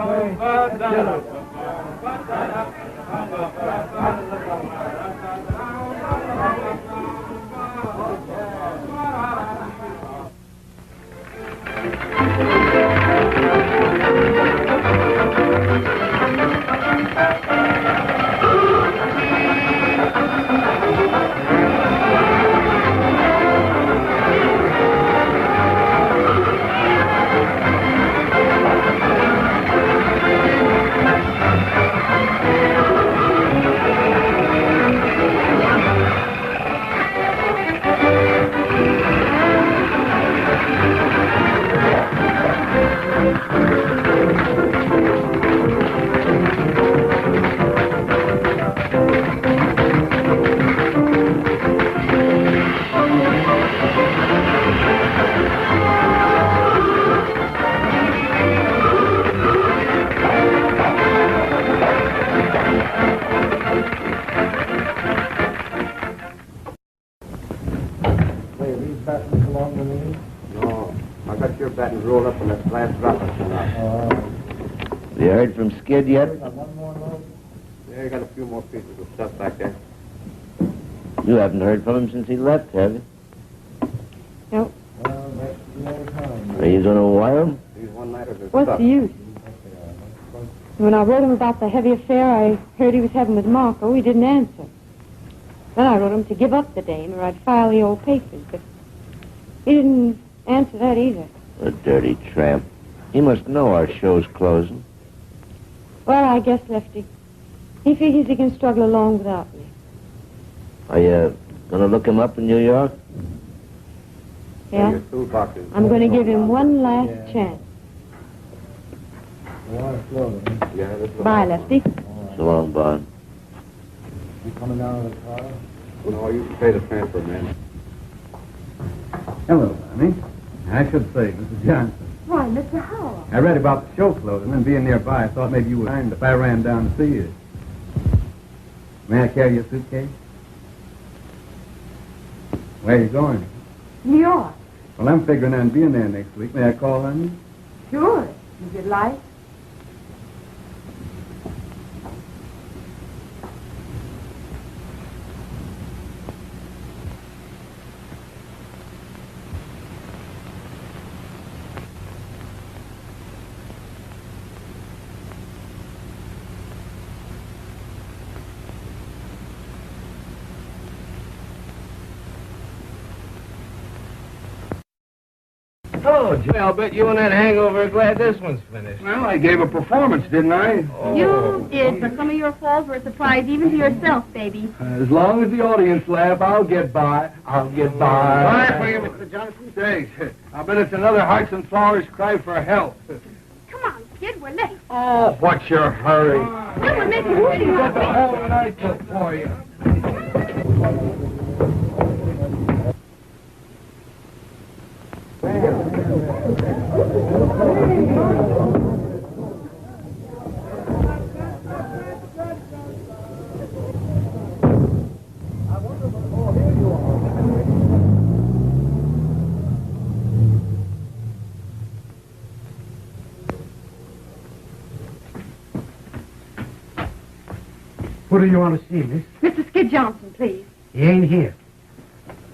No, I got your battens rolled up in that last drop of tonight. You heard from Skid yet? Yeah, you got a few more pieces of stuff back there. You haven't heard from him since he left, have you? Nope. Are you going to wire him? He's one-nighters or What's the use? When I wrote him about the heavy affair I heard he was having with Marco, he didn't answer. Then I wrote him to give up the dame or I'd file the old papers, but he didn't answer that either. The dirty tramp. He must know our show's closing. Well, I guess, Lefty, he figures he can struggle along without me. Are you going to look him up in New York? Yeah? I'm going to give him one last chance. Bye, Lefty. So long, Bond. You coming down with the car? No, you can pay the transfer, man. Hello, Bonnie. I should say, Mrs. Johnson. Why, Mr. Howell? I read about the show closing and being nearby. I thought maybe you would mind if I ran down to see you. May I carry your suitcase? Where are you going? New York. Well, I'm figuring on being there next week. May I call on you? Sure, if you'd like. Oh, Jimmy, I'll bet you and that hangover are glad this one's finished. Well, I gave a performance, didn't I? You did, but some of your falls were a surprise even to yourself, baby. As long as the audience laugh, I'll get by. I'll get by. All right for you, Mr. Johnson. Thanks. I bet it's another Hearts and Flowers cry for help. Come on, kid, we're late. Oh, what's your hurry? Well, we're making movie Got the room. whole night before you. Who do you want to see, miss? Mr. Skid Johnson, please. He ain't here.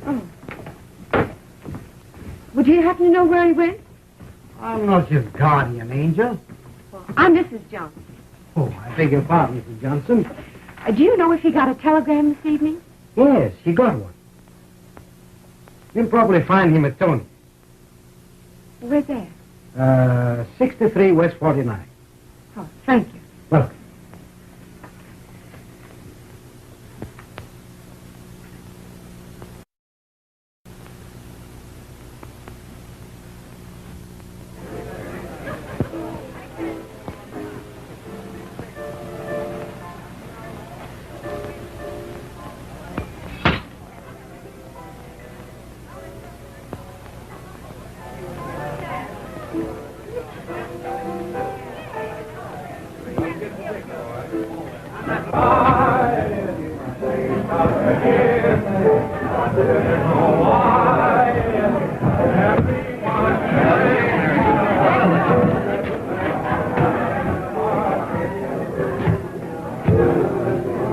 Oh. Would you happen to know where he went? I'm not his guardian angel. Well, I'm Mrs. Johnson. Oh, I beg your pardon, Mrs. Johnson. Do you know if he got a telegram this evening? Yes, he got one. You'll probably find him at Tony. Where's that? 63 West 49. Oh, thank you. Welcome.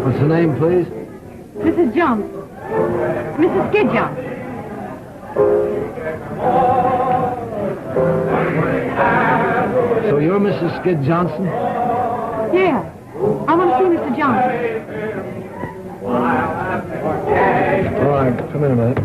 What's the name, please? Mrs. Johnson. Mrs. Skid Johnson. So you're Mrs. Skid Johnson? Yeah. I want to see Mr. Johnson. All right, come in a minute.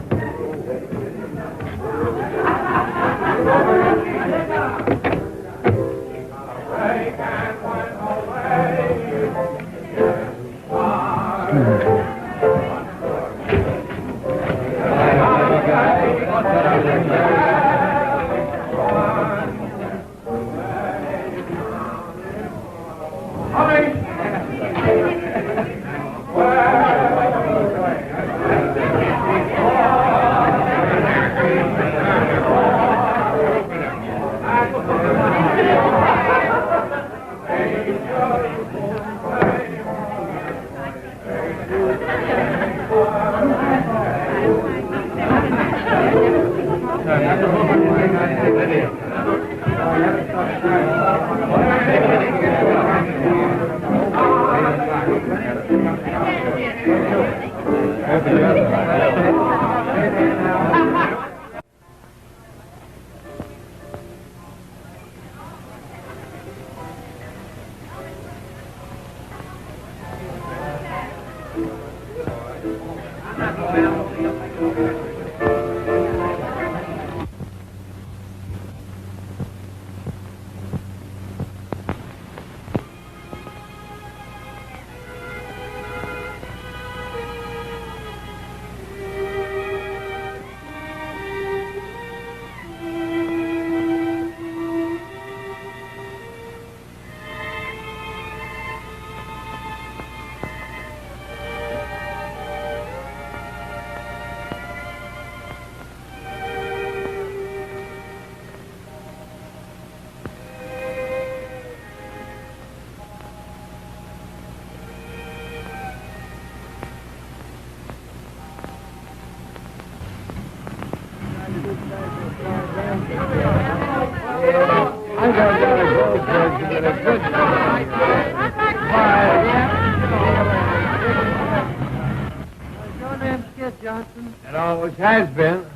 Your name's Skid Johnson. It always has been.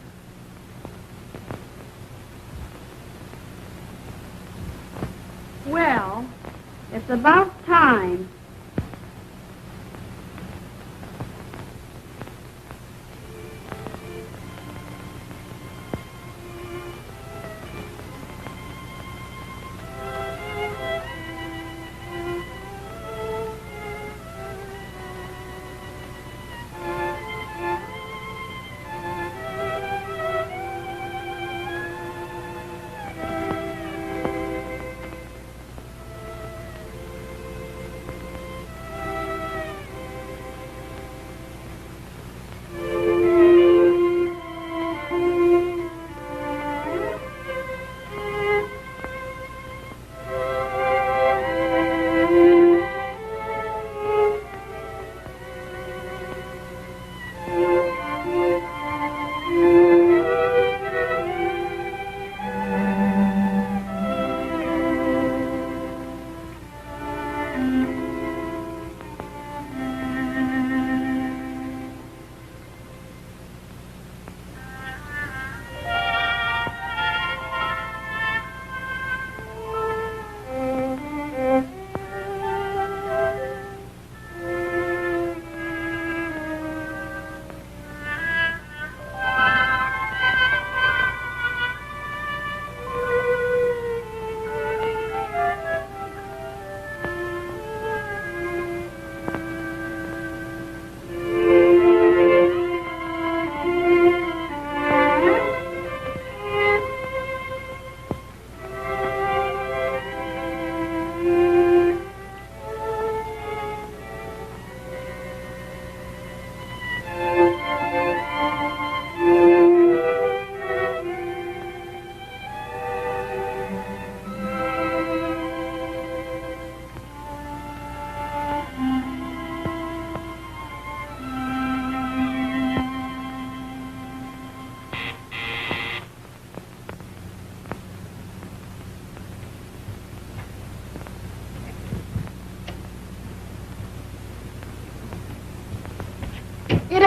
Well, it's about time.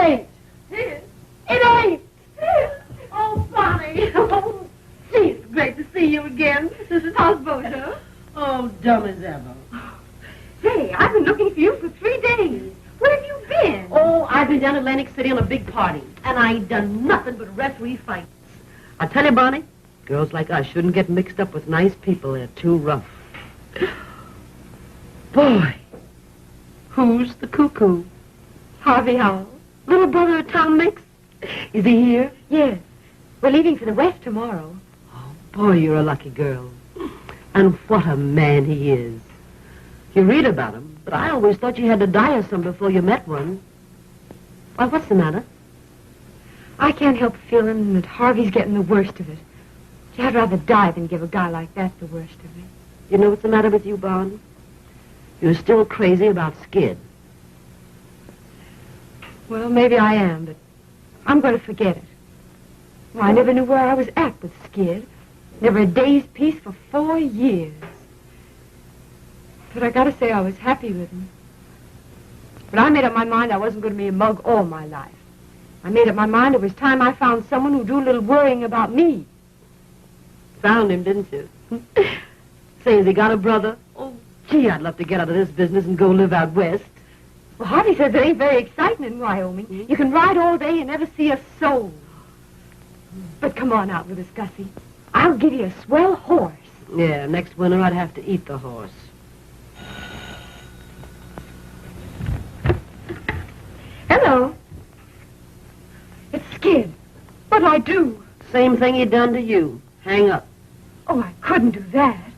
ain't. It ain't. Oh, Bonnie. Oh, gee, it's great to see you again. How's Bojo? Oh, dumb as ever. Say, I've been looking for you for 3 days. Where have you been? Oh, I've been down to Atlantic City on a big party, and I ain't done nothing but referee fights. I tell you, Bonnie, girls like us shouldn't get mixed up with nice people. They're too rough. Boy, who's the cuckoo? Harvey Howell. Little brother of Tom Mix? Is he here? Yes. We're leaving for the West tomorrow. Boy, you're a lucky girl. And what a man he is. You read about him, but I always thought you had to die of some before you met one. Why, what's the matter? I can't help feeling that Harvey's getting the worst of it. I'd rather die than give a guy like that the worst of it. You know what's the matter with you, Bond? You're still crazy about Skid. Well, maybe I am, but I'm going to forget it. Well, I never knew where I was at with Skid. Never a day's peace for 4 years. But I gotta say I was happy with him. But I made up my mind I wasn't going to be a mug all my life. I made up my mind it was time I found someone who'd do a little worrying about me. Found him, didn't you? Say, has he got a brother? Oh, gee, I'd love to get out of this business and go live out west. Well, Harvey says it ain't very exciting in Wyoming. You can ride all day and never see a soul. But come on out with us, Gussie. I'll give you a swell horse. Yeah, next winter I'd have to eat the horse. Hello. It's Skid. What'll I do? Same thing he done to you. Hang up. Oh, I couldn't do that.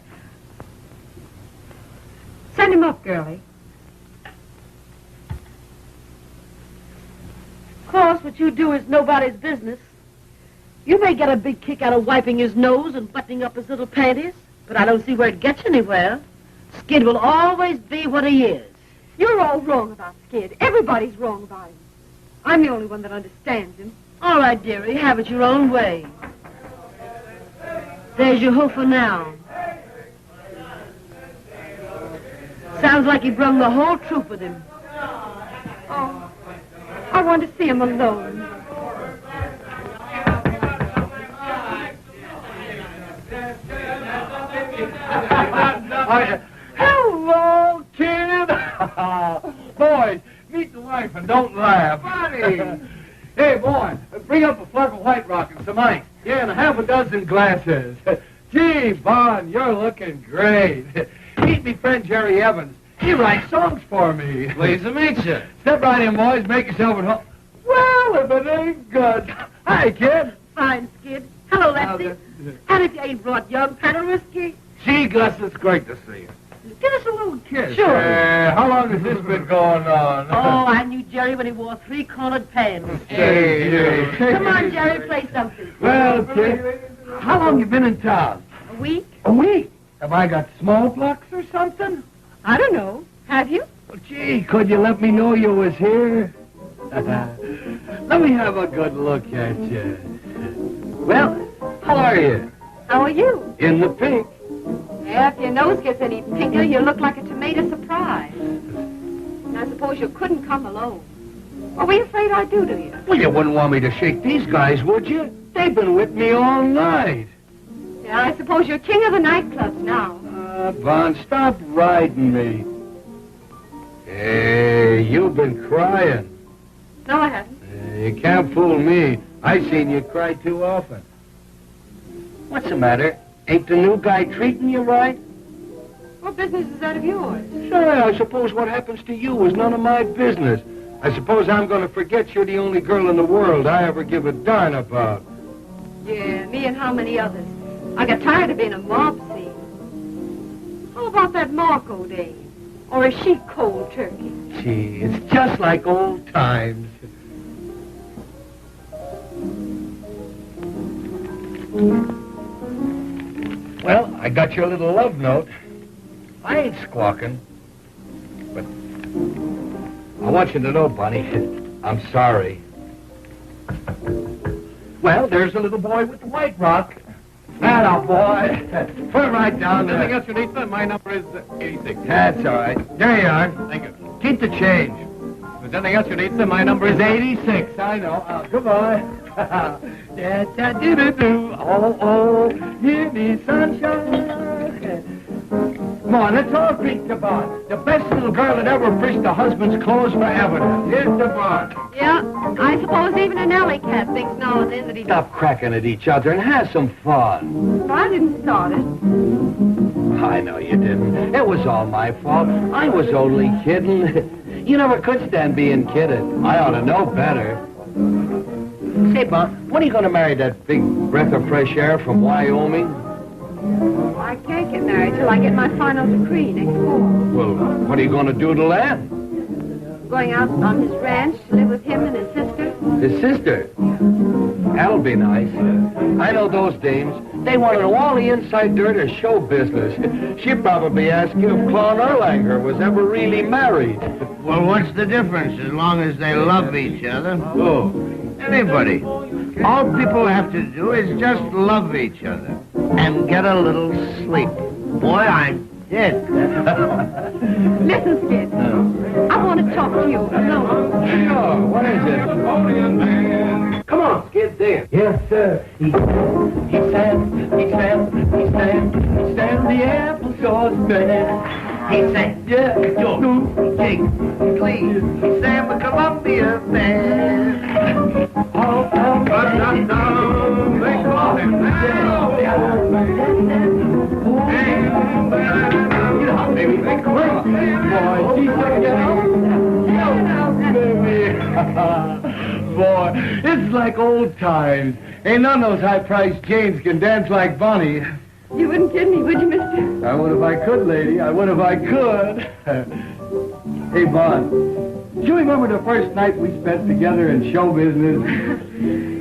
Send him up, girlie. Of course, what you do is nobody's business. You may get a big kick out of wiping his nose and buttoning up his little panties, but I don't see where it gets you anywhere. Skid will always be what he is. You're all wrong about Skid. Everybody's wrong about him. I'm the only one that understands him. All right, dearie, have it your own way. There's your hoofer now. Sounds like he brung the whole troop with him. Oh, I want to see him alone. Hello, kid. Boys, meet the wife and don't laugh. Bonnie. Hey, boy, bring up a flug of White Rock and some ice. Yeah, and half a dozen glasses. Gee, Bon, you're looking great. Meet me friend Jerry Evans. He writes songs for me. Pleased to meet you. Step right in, boys. Make yourself at home. Well, if it ain't good. Hi, kid. Fine, Skid. Hello, Lefty. And if you ain't brought young Pat whiskey. Gee, Gus, it's great to see you. Give us a little kiss. Sure. How long has this been going on? Oh, I knew Jerry when he wore 3-cornered pants. Hey. Come on, Jerry, play something. Well, kid, how long you been in town? A week? A week. Have I got smallpox or something? I don't know. Have you? Well, gee, could you let me know you was here? Let me have a good look at you. Well, how are you? How are you? In the pink. Yeah, if your nose gets any pinker, you look like a tomato surprise. And I suppose you couldn't come alone. What were you afraid I'd do to you? Well, you wouldn't want me to shake these guys, would you? They've been with me all night. Yeah, I suppose you're king of the nightclubs now. Von, stop riding me. Hey, you've been crying. No, I haven't. You can't fool me. I've seen you cry too often. What's the matter? Ain't the new guy treating you right? What business is that of yours? Sure, I suppose what happens to you is none of my business. I suppose I'm going to forget you're the only girl in the world I ever give a darn about. Yeah, me and how many others. I got tired of being a mob scene. How about that Marco days? Or is she cold turkey? Gee, it's just like old times. Well, I got your little love note. I ain't squawking. But I want you to know, Bunny, I'm sorry. Well, there's the little boy with the white rock. Atta boy. Put it right down there. Anything else you need, sir? My number is 86. That's all right. There you are. Thank you. Keep the change. The there's anything else you need, sir, my number is 86. I know. Goodbye. Da-da-do-do-do. Oh, give me sunshine. Come on, let's all drink to Bond. The best little girl that ever fished a husband's clothes for evidence. Here's to Bond. Yeah, I suppose even an alley cat thinks now and then that he... Stop cracking at each other and have some fun. I didn't start it. I know you didn't. It was all my fault. I was only kidding. You never could stand being kidded. I ought to know better. Say, Bond, when are you going to marry that big breath of fresh air from Wyoming? I can't get married till I get my final decree next fall. Well, what are you going to do till then? Going out on his ranch to live with him and his sister. His sister? That'll be nice. I know those dames. They want to know all the inside dirt of show business. She'd probably ask you if Claude Erlanger was ever really married. Well, what's the difference as long as they love each other? Oh. Anybody. All people have to do is just love each other and get a little sleep. Boy, I'm dead. Listen, Skid. I want to talk to you alone. Sure, what is it? Come on, Skid, dance. Yes, sir. He sang the applesauce man. He sang, Yeah, Joe, Jake, Glee. He sang the Columbia Band. Oh, They call him now. You know how baby they quit. Boy, she's Boy, it's like old times. Ain't none of those high-priced Janes can dance like Bonnie. You wouldn't kid me, would you, mister? I would if I could, lady. I would if I could. Hey, Bon, do you remember the first night we spent together in show business?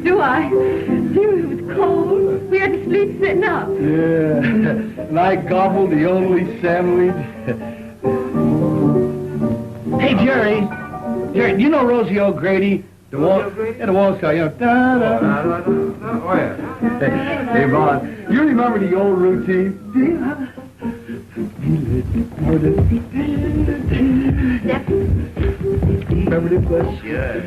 Do I? Dear, it was cold. We had to sleep sitting up. Yeah, and I gobbled the only sandwich. Hey, Jerry, do you know Rosie O'Grady? The wall star, you know. Da-da. Oh, yeah. Hey, Ron, you remember the old routine? Remember this one? Sure.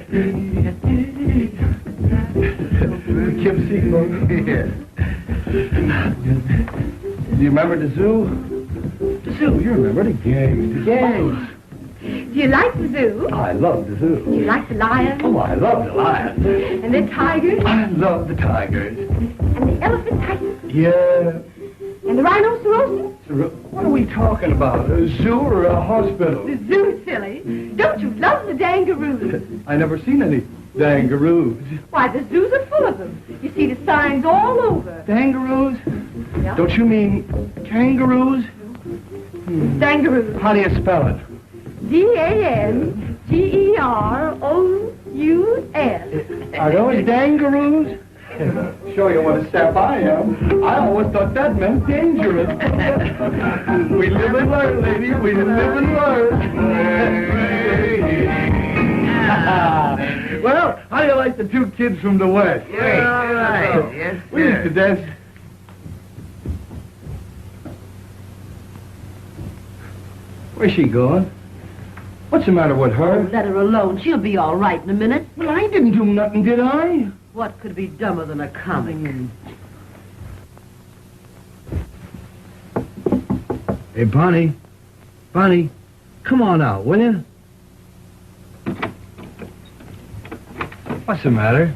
Kim Seagull. Yeah. Do you remember the zoo? The zoo, you remember the gangs. The gangs. Do you like the zoo? I love the zoo. Do you like the lions? Oh, I love the lions. And the tigers? I love the tigers. And the elephant tigers? Yeah. And the rhinoceroses? What are we talking about? A zoo or a hospital? The zoo, silly. Don't you love the dangaroos? I never seen any dangaroos. Why, the zoos are full of them. You see the signs all over. Dangaroos? Yeah. Don't you mean kangaroos? Dangaroos. How do you spell it? D-A-N-G-E-R-O-U-S. Are those dangaroos? Show you what a sap I am. I always thought that meant dangerous. We live and learn, lady. We live and learn. Well, how do you like the two kids from the West? Yeah, all right. Yes, We used to dance. Where's she going? What's the matter with her? Let her alone. She'll be all right in a minute. Well, I didn't do nothing, did I? What could be dumber than a comic? Hey, Bonnie. Bonnie, come on out, will you? What's the matter?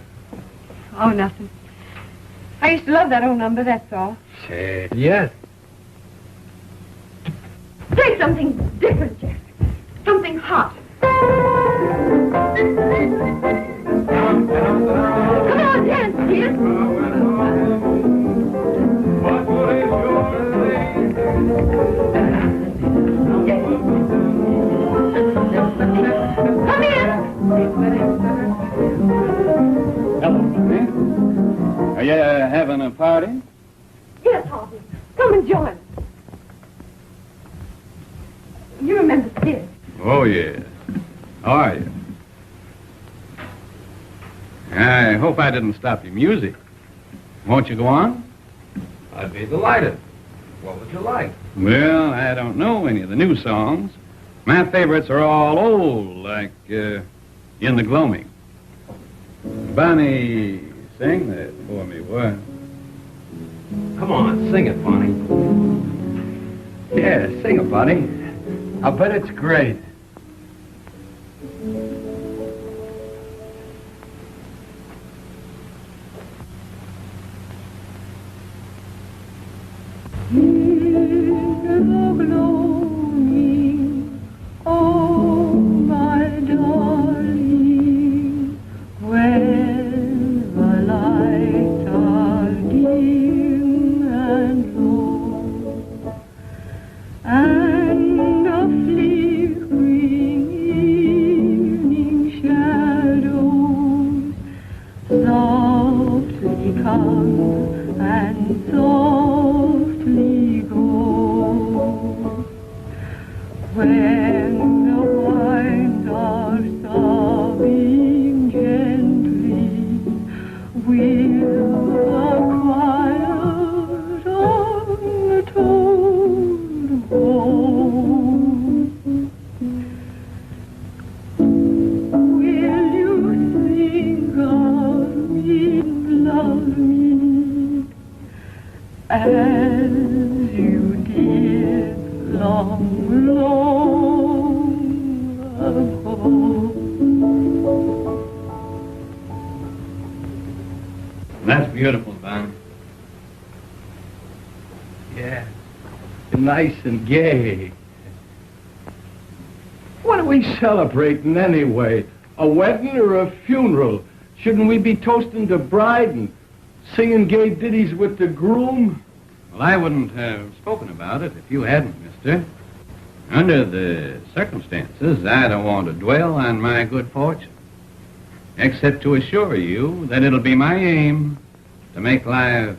Oh, nothing. I used to love that old number, that's all. Say, yes. Play something different, Jack. Something hot. Come on, dance, dear. Come here. Hello, Bonnie. Are you having a party? Yes, Harvey. Come and join us. You remember Skid. Oh, yes. How are you? I hope I didn't stop your music. Won't you go on? I'd be delighted. What would you like? Well, I don't know any of the new songs. My favorites are all old, like in the gloaming. Bonnie, sing that for me, what? Come on, sing it, Bonnie. Yeah, sing it, Bonnie. I bet it's great. That's beautiful, Bonnie. Yeah, nice and gay. What are we celebrating anyway? A wedding or a funeral? Shouldn't we be toasting the bride and singing gay ditties with the groom? Well, I wouldn't have spoken about it if you hadn't, mister. Under the circumstances, I don't want to dwell on my good fortune, except to assure you that it'll be my aim to make life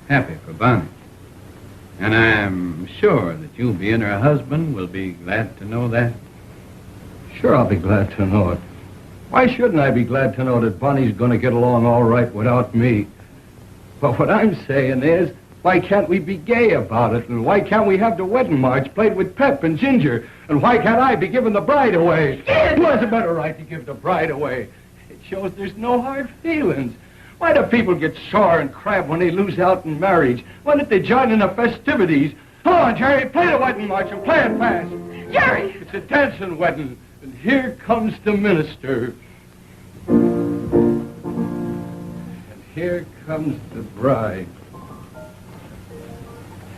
happy for Bonnie. And I'm sure that you, being her husband, will be glad to know that. Sure, I'll be glad to know it. Why shouldn't I be glad to know that Bonnie's going to get along all right without me? But what I'm saying is, why can't we be gay about it? And why can't we have the wedding march played with pep and ginger? And why can't I be giving the bride away? Who has a better right to give the bride away? It shows there's no hard feelings. Why do people get sore and crab when they lose out in marriage? Why don't they join in the festivities? Come on, Jerry, play the wedding march and play it fast. Jerry! It's a dancing wedding, and here comes the minister. And here comes the bride.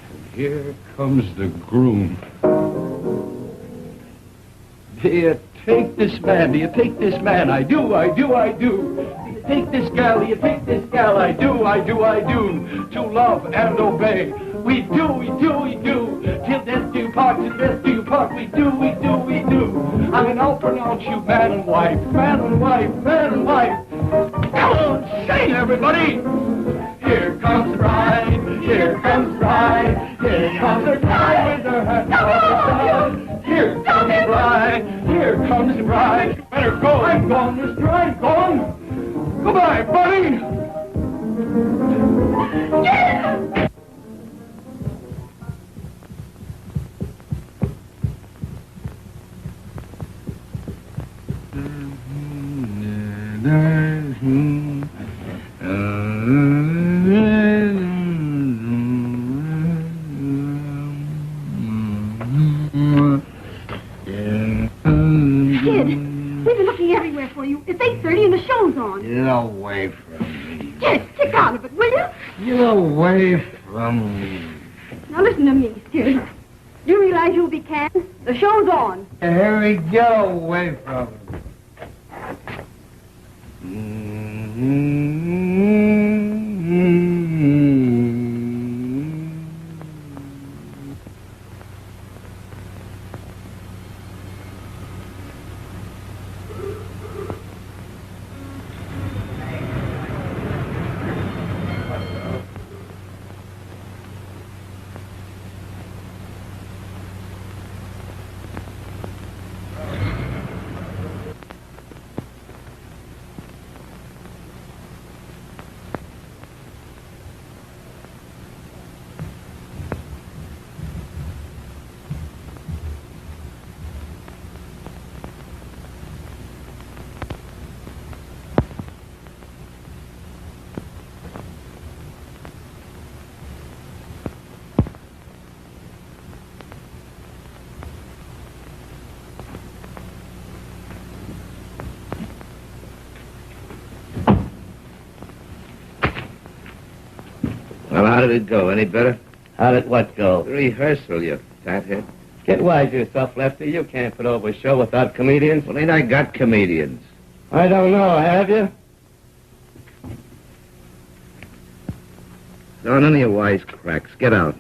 And here comes the groom. Do you take this man? Do you take this man? I do, I do, I do. Take this gal, you take this gal, I do, I do, I do, to love and obey. We do, we do, we do, till death do you part, till death do you part, we do, we do, we do. I mean, I'll pronounce you man and wife, man and wife, man and wife. Come on, sing, everybody. Here comes the bride, here comes the bride, here comes the bride with her hat on. Here comes the bride, here comes the bride. Better go, I'm gone, mister, I'm gone. Goodbye, buddy! Yeah! Everywhere for you. It's 8:30 and the show's on. Get away from me. Get stick out of it, will you? Get away from me. Now listen to me, kid. You realize you'll be canned? The show's on. Harry, get away from me. did it go? Any better? How did what go? The rehearsal, you fathead. Get wise to yourself, Lefty. You can't put over a show without comedians. Well, ain't I got comedians? I don't know, have you? No, none of your wisecracks. Get out.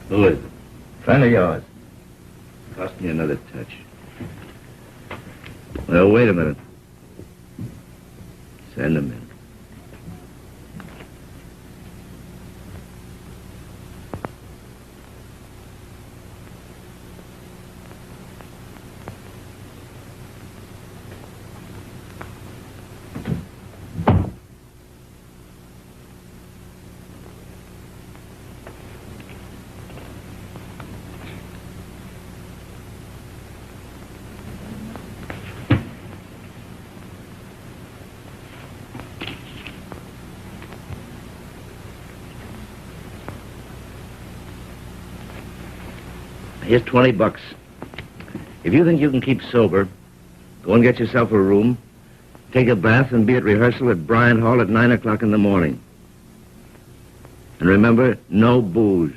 Who is it? Friend of yours. Cost me another touch. Well, wait a minute. Send him in. Here's $20. If you think you can keep sober, go and get yourself a room, take a bath, and be at rehearsal at Bryant Hall at 9 o'clock in the morning. And remember, no booze.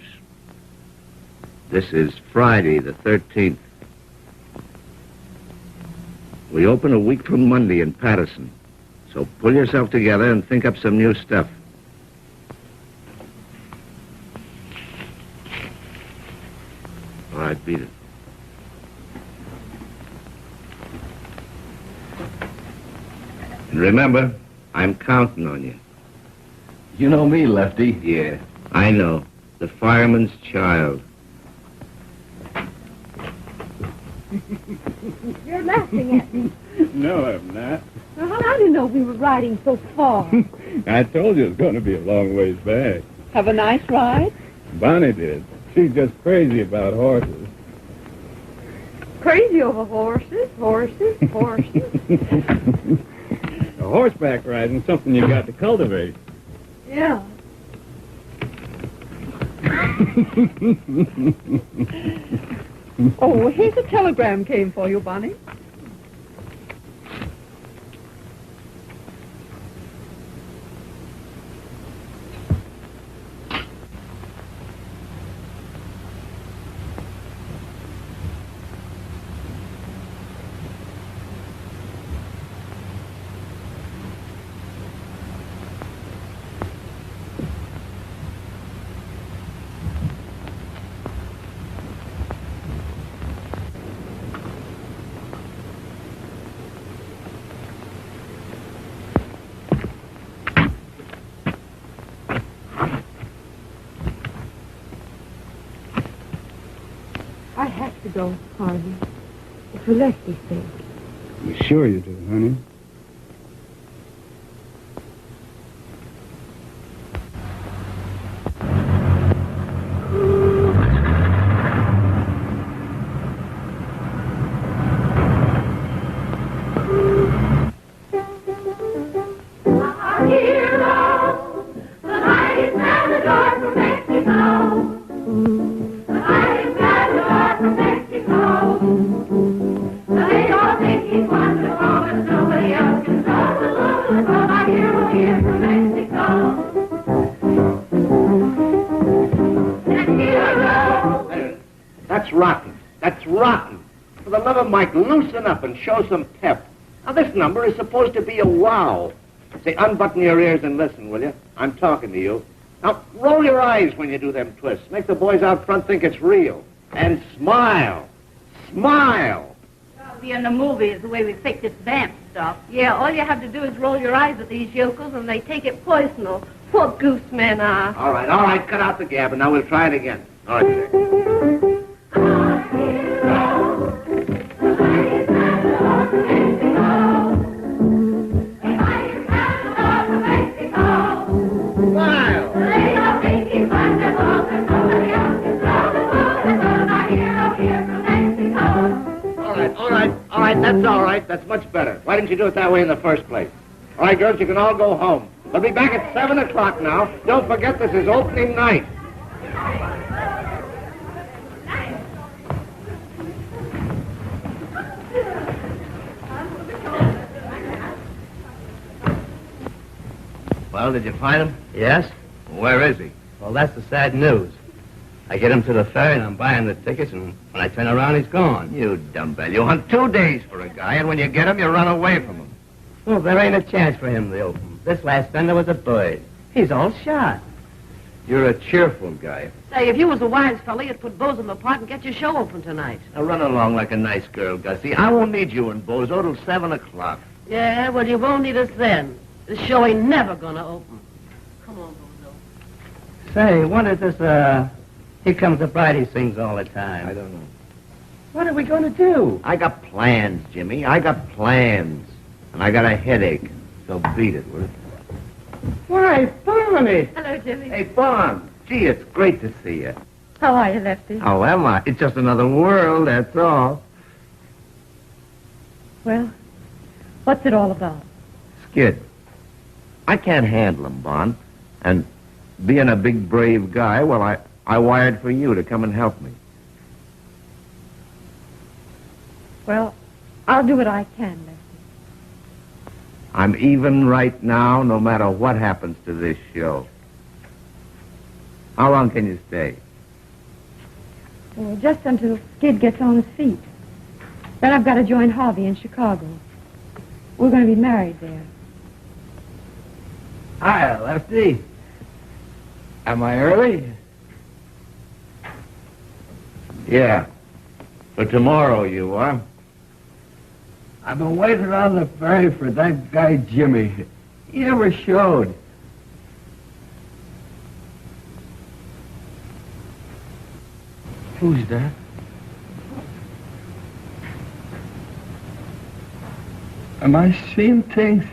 This is Friday, the 13th. We open a week from Monday in Patterson. So pull yourself together and think up some new stuff. All right, beat it. And remember, I'm counting on you. You know me, Lefty. Yeah, I know. The fireman's child. You're laughing at me. No, I'm not. Well, how did you know we were riding so far? I told you it was going to be a long ways back. Have a nice ride? Bonnie did. She's just crazy about horses. Crazy over horses. A horseback riding's something you got to cultivate. Yeah. Oh, here's a telegram came for you, Bonnie. I have to go, Harvey. It's for Leslie's sake. You sure you do, honey? That's rotten. That's rotten. For the love of Mike, loosen up and show some pep. Now, this number is supposed to be a wow. Say, unbutton your ears and listen, will you? I'm talking to you. Now, roll your eyes when you do them twists. Make the boys out front think it's real. And smile. Smile. We in the movies, the way we fake this vamp stuff. Yeah, all you have to do is roll your eyes at these yokels and they take it personal. What goose men are. All right, cut out the gab, and now we'll try it again. All right, sir. All right, that's all right. That's much better. Why didn't you do it that way in the first place? All right, girls, you can all go home. We'll be back at 7 o'clock now. Don't forget this is opening night. Well, did you find him? Yes? Where is he? Well, that's the sad news. I get him to the ferry and I'm buying the tickets, and when I turn around, he's gone. You dumbbell. You hunt 2 days for a guy, and when you get him, you run away from him. Well, there ain't a chance for him in the open. This last fender was a bird. He's all shot. You're a cheerful guy. Say, if you was a wise fella, you'd put Bozo apart and get your show open tonight. Now run along like a nice girl, Gussie. I won't need you and Bozo till 7 o'clock. Yeah, well, you won't need us then. This show ain't never gonna open. Come on, Bozo. Say, what is this, Here Comes the Bride he sings all the time? I don't know. What are we going to do? I got plans, Jimmy. I got plans. And I got a headache. So beat it, will you? Why, Barney! Hello, Jimmy. Hey, Bon. Gee, it's great to see you. How are you, Lefty? How am I? It's just another world, that's all. Well, what's it all about? Skid. I can't handle him, Bon. And being a big, brave guy, well, I wired for you to come and help me. Well, I'll do what I can, Lefty. I'm even right now, no matter what happens to this show. How long can you stay? Well, just until Skid gets on his feet. Then I've got to join Harvey in Chicago. We're going to be married there. Hi, Lefty. Am I early? Yeah. For tomorrow, you are. I've been waiting on the ferry for that guy Jimmy. He never showed. Who's that? Am I seeing things?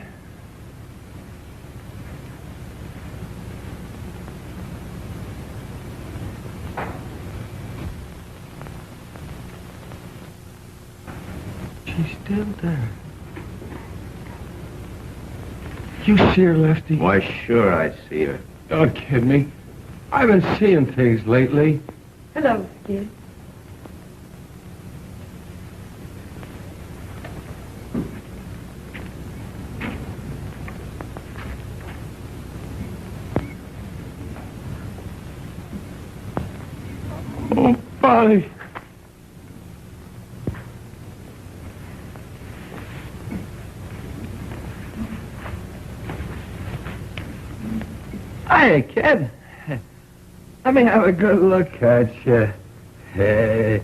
She's still there. You see her, Lefty? Why, sure I see her. Don't kid me. I've been seeing things lately. Hello, Skid. Oh, Bonnie. Hey, kid. Let me have a good look at you. Hey,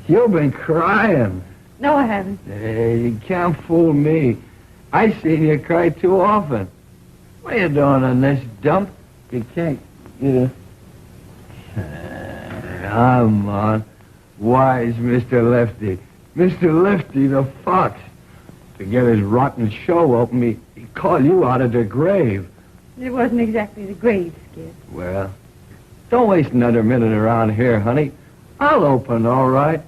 you've been crying. No, I haven't. Hey, you can't fool me. I seen you cry too often. What are you doing on this dump? You can't, Come on. Wise Mr. Lefty. Mr. Lefty the Fox. To get his rotten show open, he called you out of the grave. It wasn't exactly the grave, Skid. Well, don't waste another minute around here, honey. I'll open, all right.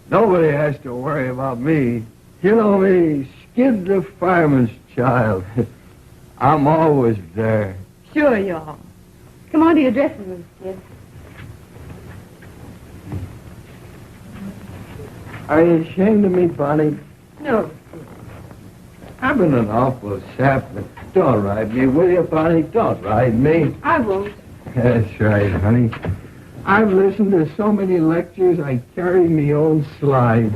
Nobody has to worry about me. You know me, Skid the fireman's child. I'm always there. Sure you are. Come on to your dressing room, Skid. Are you ashamed of me, Bonnie? No. I've been an awful sap. Don't ride me, will you, Bonnie? Don't ride me. I won't. That's right, honey. I've listened to so many lectures, I carry me own slides.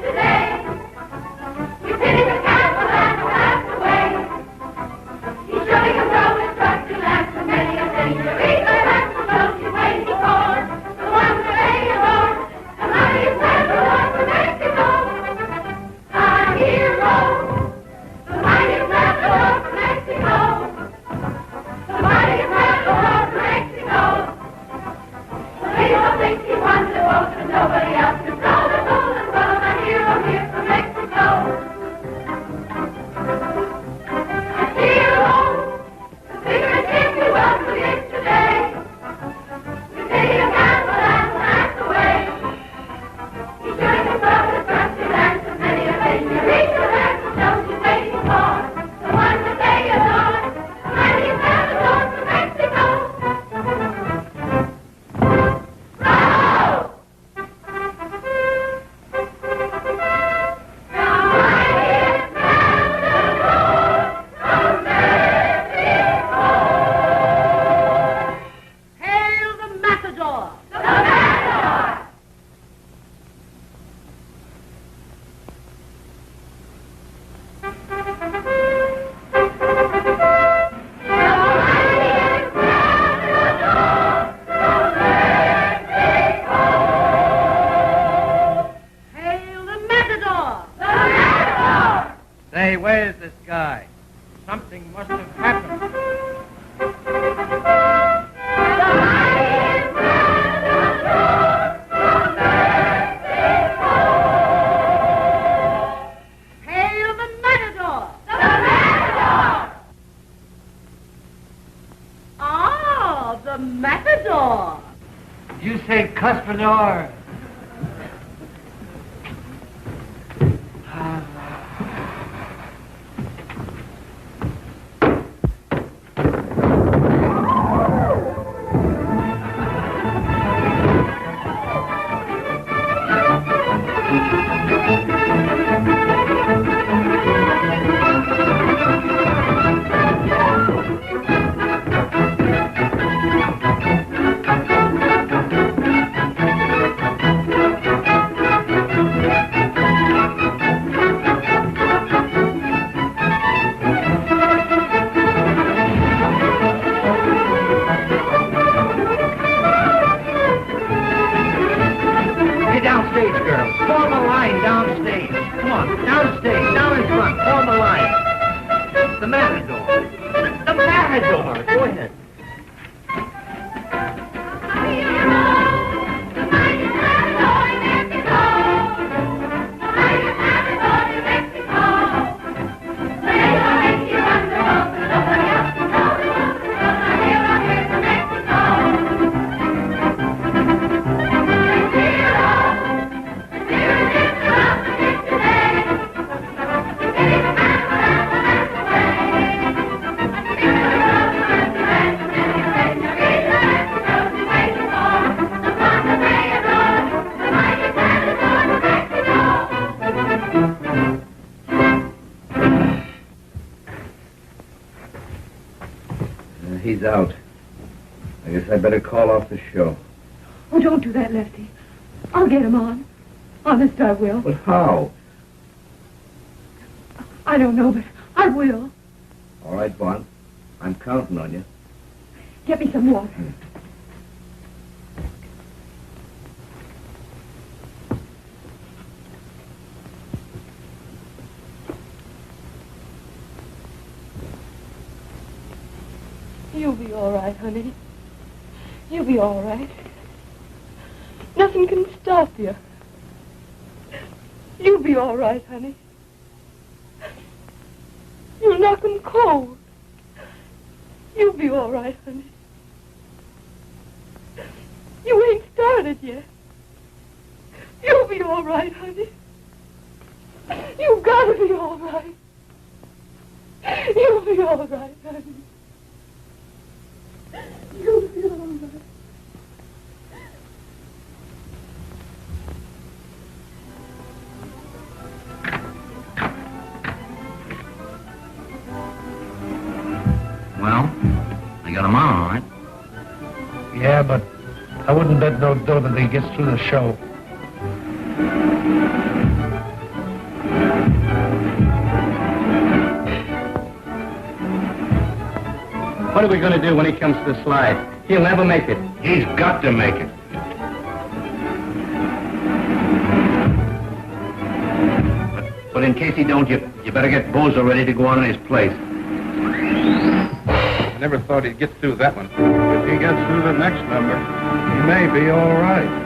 Today. Hey, where's this guy? Something must have happened. Hail the Matador! The Matador! Oh, the Matador! You say Cuspidor. He's out. I guess I better call off the show. Oh, don't do that, Lefty. I'll get him on. Honest, I will. But how? I don't know, but I will. All right, Bond. I'm counting on you. Get me some water. You'll be all right, honey. You'll be all right. Nothing can stop you. You'll be all right, honey. You'll knock 'em cold. You'll be all right, honey. You ain't started yet. You'll be all right, honey. You've got to be all right. You'll be all right, honey. You'll be all right. Well, I got him on, all right. Yeah, but I wouldn't bet no dough that he gets through the show. What are we going to do when he comes to the slide? He'll never make it. He's got to make it. But in case he don't, you better get Bozo ready to go on in his place. I never thought he'd get through that one. If he gets through the next number, he may be all right.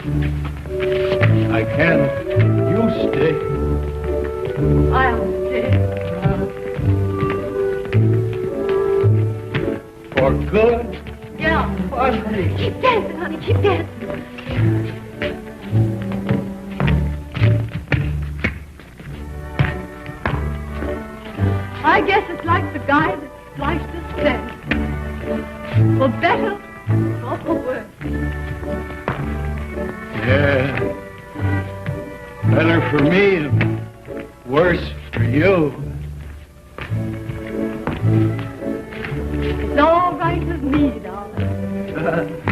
I can't. You stay. I'll stay. For good? Yeah, for me. Keep dancing, honey, keep dancing. I guess it's like the guy that sliced his said. For better or for worse. Yeah. Better for me and worse for you. It's all right with me, darling.